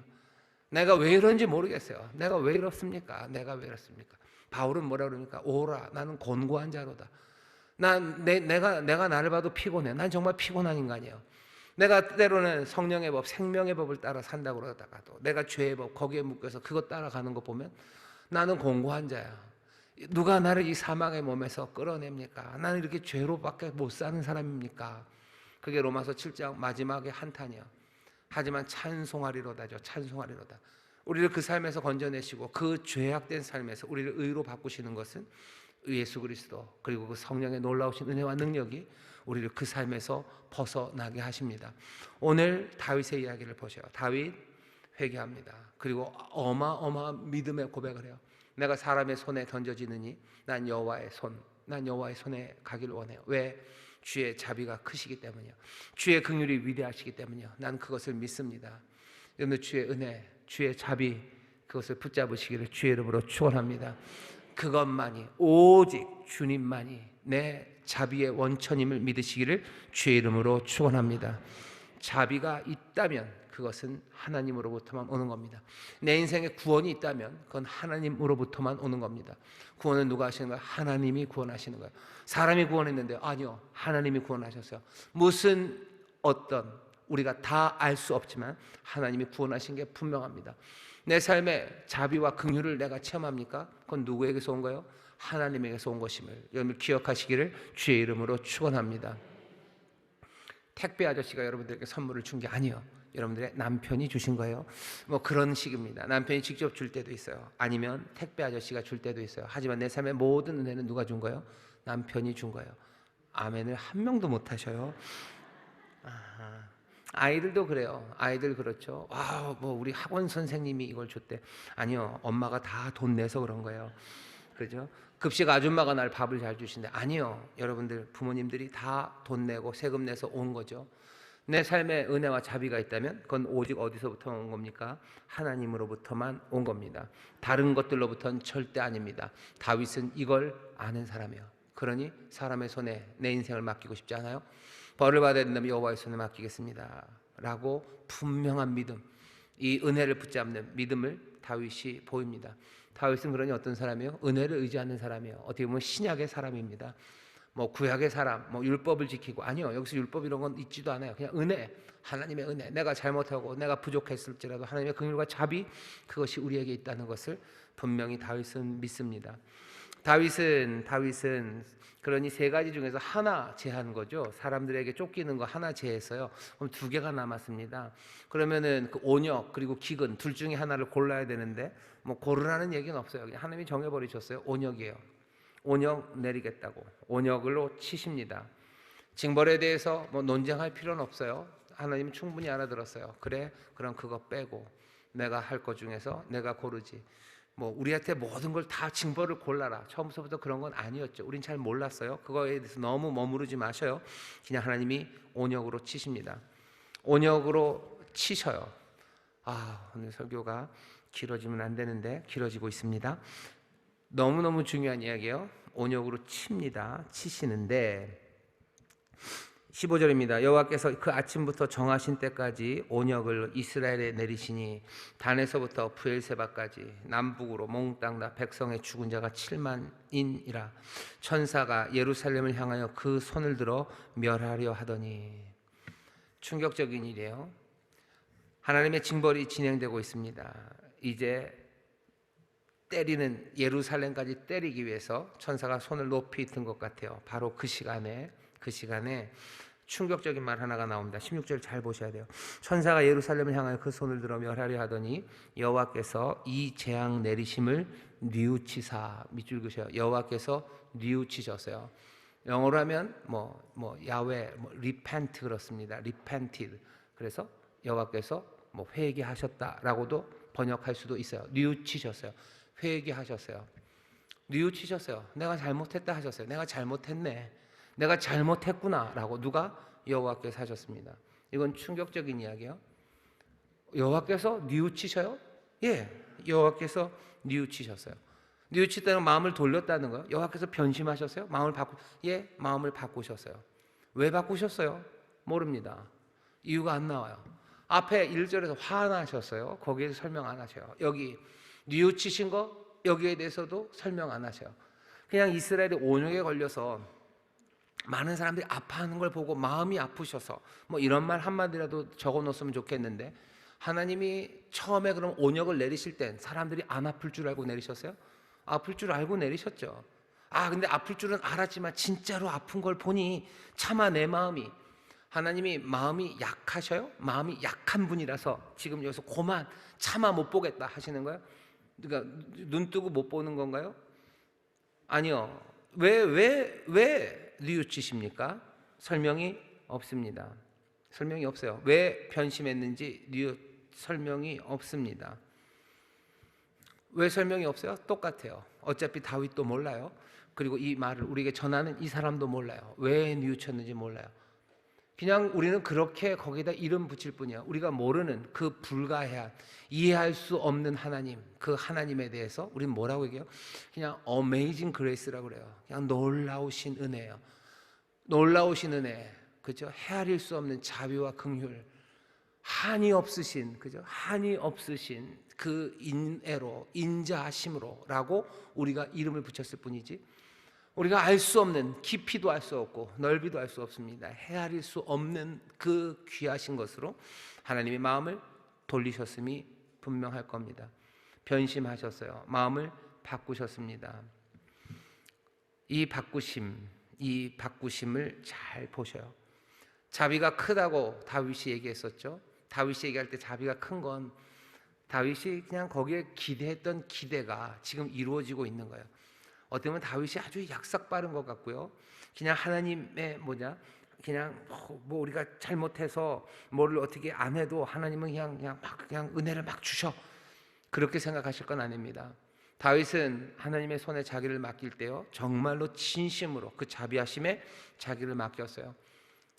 내가 왜 이런지 모르겠어요. 내가 왜 이렇습니까? 내가 왜 이렇습니까? 바울은 뭐라 그럽니까? 오라, 나는 곤고한 자로다. 내가 나를 봐도 피곤해. 난 정말 피곤한 인간이에요. 내가 때로는 성령의 법, 생명의 법을 따라 산다고 그러다가도 내가 죄의 법 거기에 묶여서 그것 따라가는 거 보면 나는 공고한 자야. 누가 나를 이 사망의 몸에서 끌어냅니까? 나는 이렇게 죄로밖에 못 사는 사람입니까? 그게 로마서 7장 마지막의 한탄이야. 하지만 찬송하리로다죠. 찬송하리로다. 우리를 그 삶에서 건져내시고 그 죄악된 삶에서 우리를 의로 바꾸시는 것은 예수 그리스도, 그리고 그 성령의 놀라우신 은혜와 능력이 우리를 그 삶에서 벗어나게 하십니다. 오늘 다윗의 이야기를 보셔요. 다윗 회개합니다. 그리고 어마어마한 믿음의 고백을 해요. 내가 사람의 손에 던져지느니 난 여호와의 손에 가기를 원해요. 왜? 주의 자비가 크시기 때문이요, 주의 긍휼이 위대하시기 때문이요, 난 그것을 믿습니다. 여러분, 주의 은혜, 주의 자비, 그것을 붙잡으시기를 주의 이름으로 축원합니다. 그것만이, 오직 주님만이 내 자비의 원천임을 믿으시기를 주의 이름으로 축원합니다. 자비가 있다면 그것은 하나님으로부터만 오는 겁니다. 내 인생에 구원이 있다면 그건 하나님으로부터만 오는 겁니다. 구원은 누가 하시는 거예요? 하나님이 구원하시는 거예요. 사람이 구원했는데요? 아니요, 하나님이 구원하셨어요. 무슨 어떤 우리가 다 알 수 없지만 하나님이 구원하신 게 분명합니다. 내 삶에 자비와 긍휼을 내가 체험합니까? 그건 누구에게서 온 거예요? 하나님에게서 온 것임을 여러분 기억하시기를 주의 이름으로 축원합니다. 택배 아저씨가 여러분들에게 선물을 준 게 아니에요. 여러분들의 남편이 주신 거예요. 뭐 그런 식입니다. 남편이 직접 줄 때도 있어요. 아니면 택배 아저씨가 줄 때도 있어요. 하지만 내 삶의 모든 은혜는 누가 준 거예요? 남편이 준 거예요. 아멘을 한 명도 못 하셔요. 아이들도 그래요. 아이들 그렇죠. 뭐 우리 학원 선생님이 이걸 줬대. 아니요, 엄마가 다 돈 내서 그런 거예요. 그죠? 급식 아줌마가 날 밥을 잘 주신대. 아니요, 여러분들 부모님들이 다 돈 내고 세금 내서 온 거죠. 내 삶에 은혜와 자비가 있다면 그건 오직 어디서부터 온 겁니까? 하나님으로부터만 온 겁니다. 다른 것들로부터는 절대 아닙니다. 다윗은 이걸 아는 사람이에요. 그러니 사람의 손에 내 인생을 맡기고 싶지 않아요? 벌을 받아야 된다면 여호와의 손에 맡기겠습니다 라고 분명한 믿음, 이 은혜를 붙잡는 믿음을 다윗이 보입니다. 다윗은 그러니 어떤 사람이에요? 은혜를 의지하는 사람이에요. 어떻게 보면 신약의 사람입니다. 뭐 구약의 사람, 뭐 율법을 지키고, 아니요, 여기서 율법 이런 건 있지도 않아요. 그냥 은혜, 하나님의 은혜. 내가 잘못하고 내가 부족했을지라도 하나님의 긍휼과 자비, 그것이 우리에게 있다는 것을 분명히 다윗은 믿습니다. 다윗은 그러니 세 가지 중에서 하나 제한 거죠. 사람들에게 쫓기는 거 하나 제했어요. 그럼 두 개가 남았습니다. 그러면은 그 온역 그리고 기근 둘 중에 하나를 골라야 되는데 뭐 고르라는 얘기는 없어요. 그냥 하나님이 정해버리셨어요. 온역이에요. 온역 내리겠다고 온역으로 치십니다. 징벌에 대해서 뭐 논쟁할 필요는 없어요. 하나님은 충분히 알아들었어요. 그래, 그럼 그거 빼고 내가 할 것 중에서 내가 고르지. 뭐 우리한테 모든 걸 다 징벌을 골라라. 처음부터 그런 건 아니었죠. 우린 잘 몰랐어요. 그거에 대해서 너무 머무르지 마셔요. 그냥 하나님이 온역으로 치십니다. 온역으로 치셔요. 오늘 설교가 길어지면 안 되는데 길어지고 있습니다. 너무너무 중요한 이야기예요. 온역으로 칩니다. 치시는데 15절입니다. 여호와께서 그 아침부터 정하신 때까지 온역을 이스라엘에 내리시니 단에서부터 브엘세바까지 남북으로 몽땅 다 백성의 죽은 자가 7만인이라. 천사가 예루살렘을 향하여 그 손을 들어 멸하려 하더니. 충격적인 일이에요. 하나님의 징벌이 진행되고 있습니다. 이제 때리는 예루살렘까지 때리기 위해서 천사가 손을 높이 든 것 같아요. 바로 그 시간에 충격적인 말 하나가 나옵니다. 16절 잘 보셔야 돼요. 천사가 예루살렘을 향하여 그 손을 들어 멸하려 하더니 여호와께서 이 재앙 내리심을 뉘우치사. 밑줄 그으셔요. 여호와께서 뉘우치셨어요. 영어로 하면 야훼 repent 그렇습니다. repented. 그래서 여호와께서 회개하셨다라고도 번역할 수도 있어요. 뉘우치셨어요. 회개하셨어요. 뉘우치셨어요. 내가 잘못했다 하셨어요. 내가 잘못했네. 내가 잘못했구나 라고 누가? 여호와께서 하셨습니다. 이건 충격적인 이야기예요. 여호와께서 뉘우치셔요? 예, 여호와께서 뉘우치셨어요. 뉘우치다는 마음을 돌렸다는 거예요. 여호와께서 변심하셨어요? 예, 마음을 바꾸셨어요. 왜 바꾸셨어요? 모릅니다. 이유가 안 나와요. 앞에 1절에서 화나셨어요. 거기에서 설명 안 하셔요. 여기 뉘우치신 거 여기에 대해서도 설명 안 하셔요. 그냥 이스라엘이 온역에 걸려서 많은 사람들이 아파하는 걸 보고 마음이 아프셔서 이런 말 한마디라도 적어 놓았으면 좋겠는데, 하나님이 처음에 그럼 온역을 내리실 땐 사람들이 안 아플 줄 알고 내리셨어요? 아플 줄 알고 내리셨죠. 근데 아플 줄은 알았지만 진짜로 아픈 걸 보니 차마 내 마음이, 하나님이 마음이 약하셔요? 마음이 약한 분이라서 지금 여기서 고만 차마 못 보겠다 하시는 거예요? 그러니까 눈 뜨고 못 보는 건가요? 아니요. 왜 뉘우치십니까? 설명이 없습니다. 설명이 없어요. 왜 변심했는지 설명이 없습니다. 왜 설명이 없어요? 똑같아요. 어차피 다윗도 몰라요. 그리고 이 말을 우리에게 전하는 이 사람도 몰라요. 왜 뉘우쳤는지 몰라요. 그냥 우리는 그렇게 거기다 이름 붙일 뿐이야. 우리가 모르는 그 불가해한, 이해할 수 없는 하나님, 그 하나님에 대해서 우리는 뭐라고 얘기해요? 그냥 amazing grace라고 그래요. 그냥 놀라우신 은혜예요. 놀라우신 은혜, 그죠? 헤아릴 수 없는 자비와 긍휼, 한이 없으신, 그죠? 한이 없으신 그 인애로, 인자하심으로라고 우리가 이름을 붙였을 뿐이지, 우리가 알 수 없는, 깊이도 알 수 없고 넓이도 알 수 없습니다. 헤아릴 수 없는 그 귀하신 것으로 하나님이 마음을 돌리셨음이 분명할 겁니다. 변심하셨어요. 마음을 바꾸셨습니다. 이 바꾸심을 잘 보셔요. 자비가 크다고 다윗이 얘기했었죠. 다윗이 얘기할 때 자비가 큰 건 다윗이 그냥 거기에 기대했던 기대가 지금 이루어지고 있는 거예요. 어떻게 보면 다윗이 아주 약삭 빠른 것 같고요. 그냥 하나님의 그냥 우리가 잘못해서 뭐를 어떻게 안 해도 하나님은 그냥 은혜를 막 주셔, 그렇게 생각하실 건 아닙니다. 다윗은 하나님의 손에 자기를 맡길 때요, 정말로 진심으로 그 자비하심에 자기를 맡겼어요.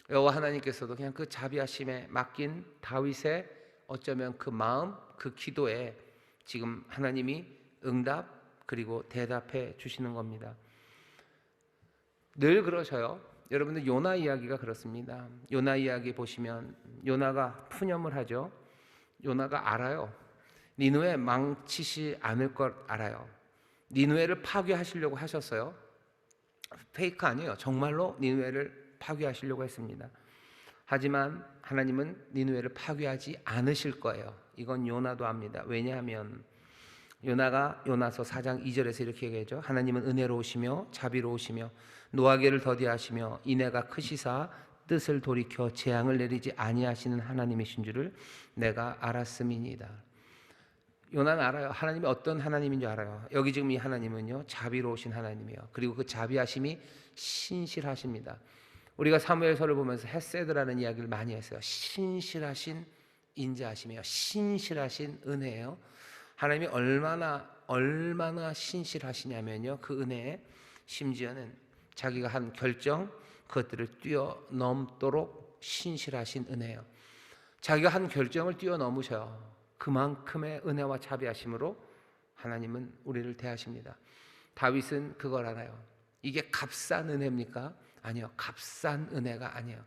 여호와 하나님께서도 그냥 그 자비하심에 맡긴 다윗의 어쩌면 그 마음, 그 기도에 지금 하나님이 응답 그리고 대답해 주시는 겁니다. 늘 그러셔요. 여러분들 요나 이야기가 그렇습니다. 요나 이야기 보시면 요나가 푸념을 하죠. 요나가 알아요. 니느웨 망치지 않을 걸 알아요. 니느웨를 파괴하시려고 하셨어요. 페이크 아니에요. 정말로 니느웨를 파괴하시려고 했습니다. 하지만 하나님은 니느웨를 파괴하지 않으실 거예요. 이건 요나도 압니다. 왜냐하면 요나가 요나서 4장 2절에서 이렇게 얘기하죠. 하나님은 은혜로우시며 자비로우시며 노하기를 더디하시며 인애가 크시사 뜻을 돌이켜 재앙을 내리지 아니하시는 하나님이신 줄을 내가 알았음이니이다. 요나는 알아요. 하나님이 어떤 하나님인 줄 알아요. 여기 지금 이 하나님은요, 자비로우신 하나님이에요. 그리고 그 자비하심이 신실하십니다. 우리가 사무엘서를 보면서 헤세드라는 이야기를 많이 했어요. 신실하신 인자하심이에요. 신실하신 은혜예요. 하나님이 얼마나 신실하시냐면요, 그 은혜에 심지어는 자기가 한 결정, 그것들을 뛰어넘도록 신실하신 은혜예요. 자기가 한 결정을 뛰어넘으셔요. 그만큼의 은혜와 자비하심으로 하나님은 우리를 대하십니다. 다윗은 그걸 알아요. 이게 값싼 은혜입니까? 아니요, 값싼 은혜가 아니에요.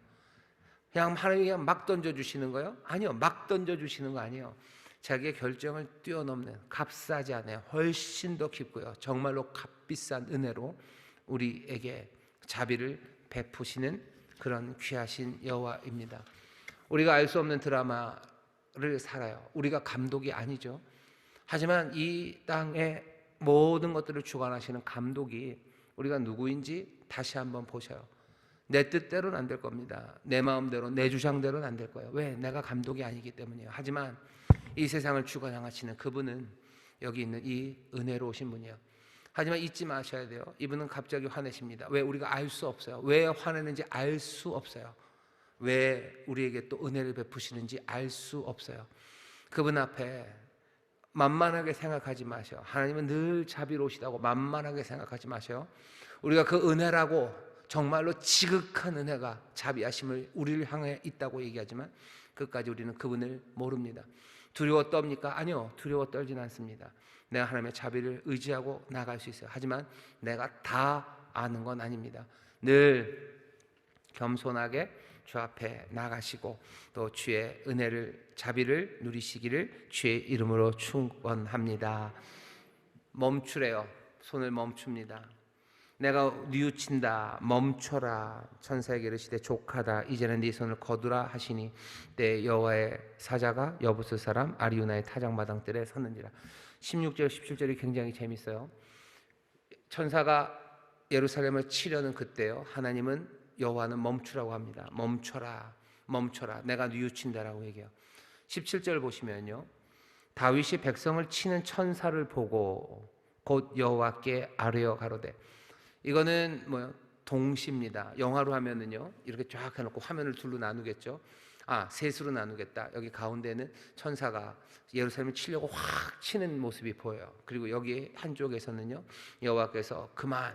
그냥 하나님이 그냥 막 던져주시는 거예요? 아니요, 막 던져주시는 거 아니에요. 자기의 결정을 뛰어넘는, 값싸지 않아요. 훨씬 더 깊고요, 정말로 값비싼 은혜로 우리에게 자비를 베푸시는 그런 귀하신 여호와입니다. 우리가 알 수 없는 드라마를 살아요. 우리가 감독이 아니죠. 하지만 이 땅의 모든 것들을 주관하시는 감독이 우리가 누구인지 다시 한번 보셔요. 내 뜻대로는 안 될 겁니다. 내 마음대로, 내 주장대로는 안 될 거예요. 왜? 내가 감독이 아니기 때문이에요. 하지만 이 세상을 주관하시는 그분은 여기 있는 이 은혜로우신 분이에요. 하지만 잊지 마셔야 돼요. 이분은 갑자기 화내십니다. 왜? 우리가 알 수 없어요. 왜 화내는지 알 수 없어요. 왜 우리에게 또 은혜를 베푸시는지 알 수 없어요. 그분 앞에 만만하게 생각하지 마셔. 하나님은 늘 자비로우시다고 만만하게 생각하지 마셔. 우리가 그 은혜라고 정말로 지극한 은혜가 자비하심을 우리를 향해 있다고 얘기하지만 끝까지 우리는 그분을 모릅니다. 두려워 떱니까? 아니요, 두려워 떨진 않습니다. 내가 하나님의 자비를 의지하고 나갈 수 있어요. 하지만 내가 다 아는 건 아닙니다. 늘 겸손하게 주 앞에 나가시고 또 주의 은혜를, 자비를 누리시기를 주의 이름으로 축원합니다. 멈추래요. 손을 멈춥니다. 내가 뉘우친다. 멈춰라. 천사에게 이르시되 족하다. 이제는 네 손을 거두라 하시니 때 여호와의 사자가 여부스 사람 아리우나의 타작마당들에 섰는지라. 16절 17절이 굉장히 재밌어요. 천사가 예루살렘을 치려는 그때요, 하나님은, 여호와는 멈추라고 합니다. 멈춰라, 멈춰라. 내가 뉘우친다라고 얘기해요. 17절 보시면요, 다윗이 백성을 치는 천사를 보고 곧 여호와께 아뢰어 가로되. 이거는 뭐요? 동시입니다. 영화로 하면은요, 이렇게 쫙 해놓고 화면을 둘로 나누겠죠. 셋으로 나누겠다. 여기 가운데는 천사가 예루살렘을 치려고 확 치는 모습이 보여요. 그리고 여기 한쪽에서는요, 여호와께서 그만,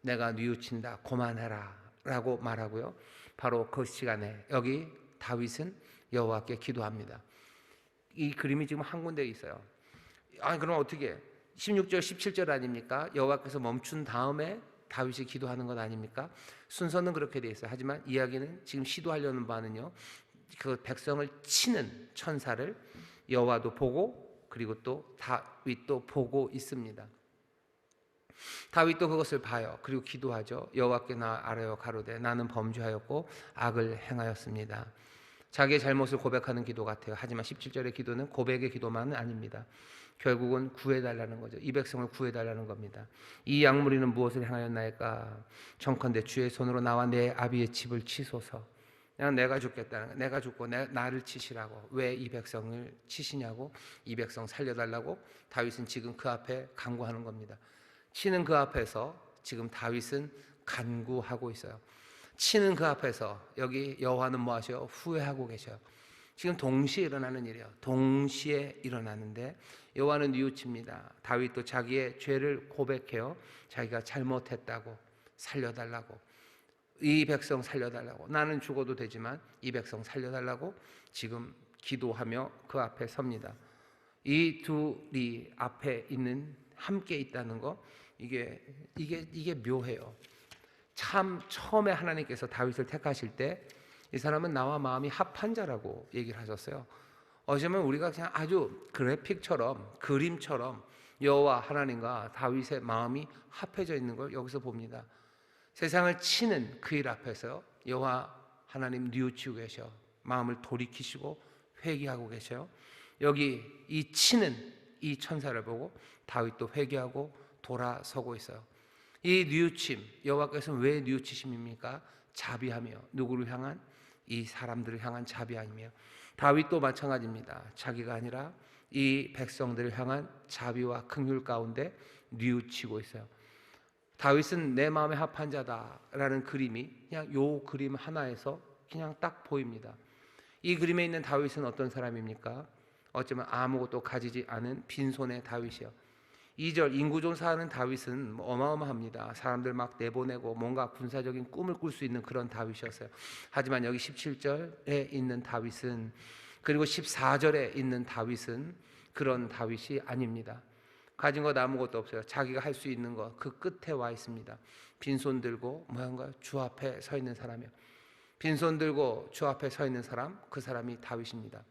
내가 뉘우친다, 그만해라 라고 말하고요, 바로 그 시간에 여기 다윗은 여호와께 기도합니다. 이 그림이 지금 한 군데 있어요. 그럼 어떻게 해? 16절 17절 아닙니까? 여호와께서 멈춘 다음에 다윗이 기도하는 것 아닙니까? 순서는 그렇게 돼 있어요. 하지만 이야기는 지금 시도하려는 바는요, 그 백성을 치는 천사를 여호와도 보고 그리고 또 다윗도 보고 있습니다. 다윗도 그것을 봐요. 그리고 기도하죠. 여호와께 나 아뢰어 가로되 나는 범죄하였고 악을 행하였습니다. 자기의 잘못을 고백하는 기도 같아요. 하지만 17절의 기도는 고백의 기도만은 아닙니다. 결국은 구해달라는 거죠. 이 백성을 구해달라는 겁니다. 이 양무리는 무엇을 행하였나이까? 청컨대 주의 손으로 나와 내 아비의 집을 치소서. 그냥 내가 죽겠다는 거예요. 내가 죽고 나를 치시라고. 왜 이 백성을 치시냐고? 이 백성 살려달라고 다윗은 지금 그 앞에 간구하는 겁니다. 치는 그 앞에서 지금 다윗은 간구하고 있어요. 치는 그 앞에서 여기 여호와는 뭐 하셔요? 후회하고 계셔요. 지금 동시에 일어나는 일이에요. 동시에 일어나는데 여호와는 뉘우칩니다. 다윗도 자기의 죄를 고백해요. 자기가 잘못했다고, 살려달라고, 이 백성 살려달라고, 나는 죽어도 되지만 이 백성 살려달라고 지금 기도하며 그 앞에 섭니다. 이 둘이 앞에 있는, 함께 있다는 거, 이게 묘해요. 참 처음에 하나님께서 다윗을 택하실 때 이 사람은 나와 마음이 합한 자라고 얘기를 하셨어요. 어쩌면 우리가 그냥 아주 그래픽처럼, 그림처럼 여호와 하나님과 다윗의 마음이 합해져 있는 걸 여기서 봅니다. 세상을 치는 그 일 앞에서 여호와 하나님 뉘우치고 계셔. 마음을 돌이키시고 회개하고 계셔요. 여기 이 치는 이 천사를 보고 다윗도 회개하고 돌아서고 있어요. 이 뉘우침, 여호와께서는 왜 뉘우치심입니까? 자비하며 누구를 향한? 이 사람들을 향한 자비하며, 다윗도 마찬가지입니다. 자기가 아니라 이 백성들을 향한 자비와 긍휼 가운데 뉘우치고 있어요. 다윗은 내 마음에 합한 자다라는 그림이 그냥 요 그림 하나에서 그냥 딱 보입니다. 이 그림에 있는 다윗은 어떤 사람입니까? 어쩌면 아무것도 가지지 않은 빈손의 다윗이요. 2절 인구조사하는 다윗은 어마어마합니다. 사람들 막 내보내고 뭔가 군사적인 꿈을 꿀 수 있는 그런 다윗이었어요. 하지만 여기 17절에 있는 다윗은, 그리고 14절에 있는 다윗은 그런 다윗이 아닙니다. 가진 것 아무것도 없어요. 자기가 할 수 있는 것 그 끝에 와 있습니다. 빈손 들고 뭐한가 주 앞에 서 있는 사람이요. 빈손 들고 주 앞에 서 있는 사람, 그 사람이 다윗입니다.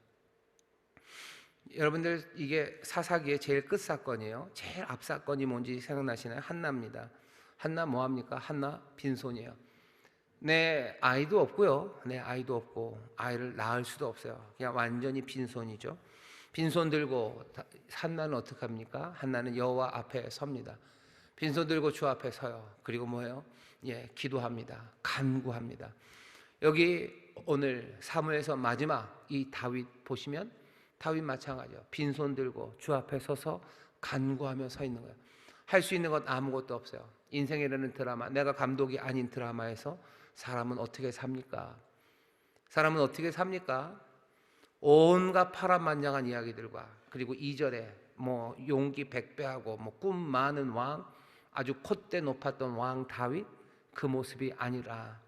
여러분들, 이게 사사기의 제일 끝 사건이에요. 제일 앞 사건이 뭔지 생각나시나요? 한나입니다. 한나 뭐합니까? 한나 빈손이에요. 내 아이도 없고요. 내 아이도 없고 아이를 낳을 수도 없어요. 그냥 완전히 빈손이죠. 빈손 들고 한나는 어떻게 합니까? 한나는 여호와 앞에 섭니다. 빈손 들고 주 앞에 서요. 그리고 뭐예요? 기도합니다. 간구합니다. 여기 오늘 사무엘서 마지막 이 다윗 보시면 다윗 마찬가지요. 빈손 들고 주 앞에 서서 간구하며 서 있는 거예요. 할 수 있는 것 아무것도 없어요. 인생이라는 드라마, 내가 감독이 아닌 드라마에서 사람은 어떻게 삽니까? 사람은 어떻게 삽니까? 온갖 파란만장한 이야기들과, 그리고 2절에 뭐 용기 백배하고 뭐 꿈 많은 왕, 아주 콧대 높았던 왕 다윗, 그 모습이 아니라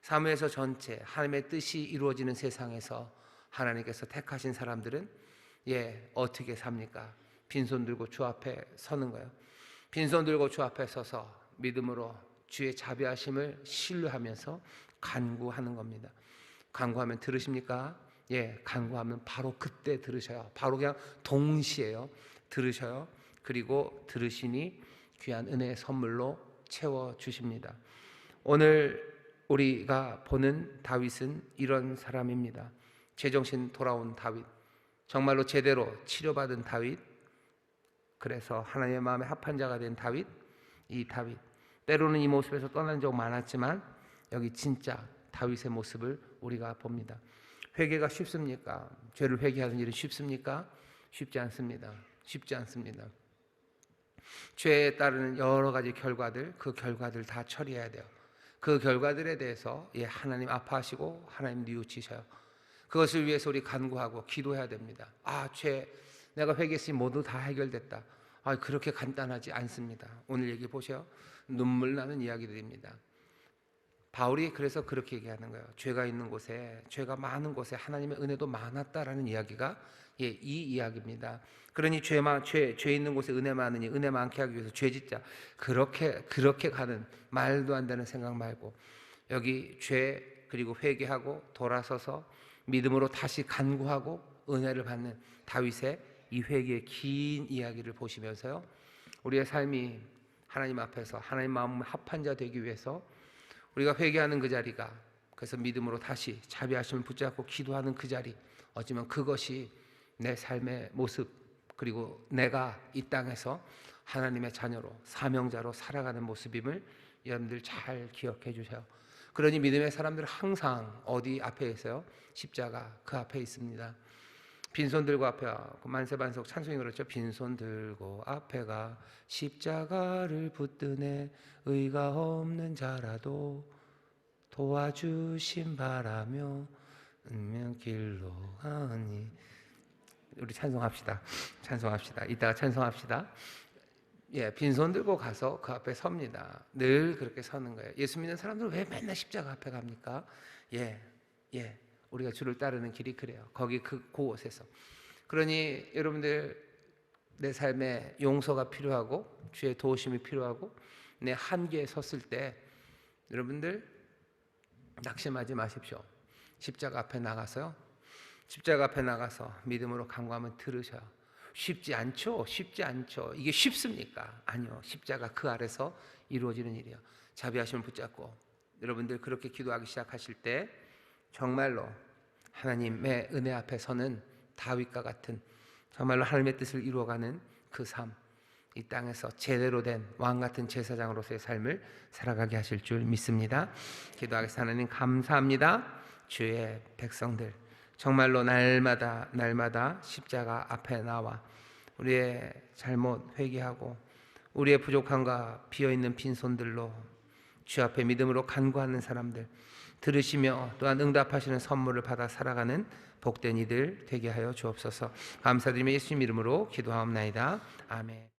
사무엘서 전체 하나님의 뜻이 이루어지는 세상에서 하나님께서 택하신 사람들은 어떻게 삽니까? 빈손 들고 주 앞에 서는 거예요. 빈손 들고 주 앞에 서서 믿음으로 주의 자비하심을 신뢰하면서 간구하는 겁니다. 간구하면 들으십니까? 간구하면 바로 그때 들으셔요. 바로 그냥 동시에요. 들으셔요. 그리고 들으시니 귀한 은혜의 선물로 채워주십니다. 오늘 우리가 보는 다윗은 이런 사람입니다. 제정신 돌아온 다윗, 정말로 제대로 치료받은 다윗, 그래서 하나님의 마음에 합한 자가 된 다윗, 이 다윗, 때로는 이 모습에서 떠난 적 많았지만 여기 진짜 다윗의 모습을 우리가 봅니다. 회개가 쉽습니까? 죄를 회개하는 일은 쉽습니까? 쉽지 않습니다. 쉽지 않습니다. 죄에 따르는 여러 가지 결과들, 그 결과들 다 처리해야 돼요. 그 결과들에 대해서 하나님 아파하시고 하나님 뉘우치셔요. 그것을 위해서 우리 간구하고 기도해야 됩니다. 죄 내가 회개했으니 모두 다 해결됐다. 그렇게 간단하지 않습니다. 오늘 얘기 보세요. 눈물 나는 이야기들입니다. 바울이 그래서 그렇게 얘기하는 거예요. 죄가 있는 곳에, 죄가 많은 곳에 하나님의 은혜도 많았다라는 이야기가 이 이야기입니다. 그러니 죄 있는 곳에 은혜 많으니 은혜 많게 하기 위해서 죄 짓자. 그렇게 가는 말도 안 되는 생각 말고, 여기 죄 그리고 회개하고 돌아서서 믿음으로 다시 간구하고 은혜를 받는 다윗의 이 회개의 긴 이야기를 보시면서요, 우리의 삶이 하나님 앞에서 하나님 마음에 합한 자 되기 위해서 우리가 회개하는 그 자리가, 그래서 믿음으로 다시 자비하심을 붙잡고 기도하는 그 자리, 어쩌면 그것이 내 삶의 모습, 그리고 내가 이 땅에서 하나님의 자녀로 사명자로 살아가는 모습임을 여러분들 잘 기억해 주세요. 그러니 믿음의 사람들은 항상 어디 앞에 있어요? 십자가 그 앞에 있습니다. 빈손 들고 앞에 만세반석 찬송이 그렇죠. 빈손 들고 앞에 가 십자가를 붙드네 의가 없는 자라도 도와주심 바라며 운명길로 가니. 우리 찬송합시다. 이따가 찬송합시다. 빈손 들고 가서 그 앞에 섭니다. 늘 그렇게 서는 거예요. 예수 믿는 사람들은 왜 맨날 십자가 앞에 갑니까? 우리가 주를 따르는 길이 그래요. 거기 그곳에서. 그러니 여러분들, 내 삶에 용서가 필요하고 주의 도우심이 필요하고 내 한계에 섰을 때 여러분들 낙심하지 마십시오. 십자가 앞에 나가서요. 십자가 앞에 나가서 믿음으로 간구하면 들으셔요. 쉽지 않죠? 이게 쉽습니까? 아니요. 십자가 그 아래서 이루어지는 일이에요. 자비하심을 붙잡고 여러분들 그렇게 기도하기 시작하실 때 정말로 하나님의 은혜 앞에 서는 다윗과 같은 정말로 하나님의 뜻을 이루어가는 그 삶, 이 땅에서 제대로 된 왕같은 제사장으로서의 삶을 살아가게 하실 줄 믿습니다. 기도하겠습니다. 하나님 감사합니다. 주의 백성들 정말로 날마다 십자가 앞에 나와 우리의 잘못 회개하고 우리의 부족함과 비어있는 빈손들로 주 앞에 믿음으로 간구하는 사람들, 들으시며 또한 응답하시는 선물을 받아 살아가는 복된 이들 되게 하여 주옵소서. 감사드리며 예수님 이름으로 기도하옵나이다. 아멘.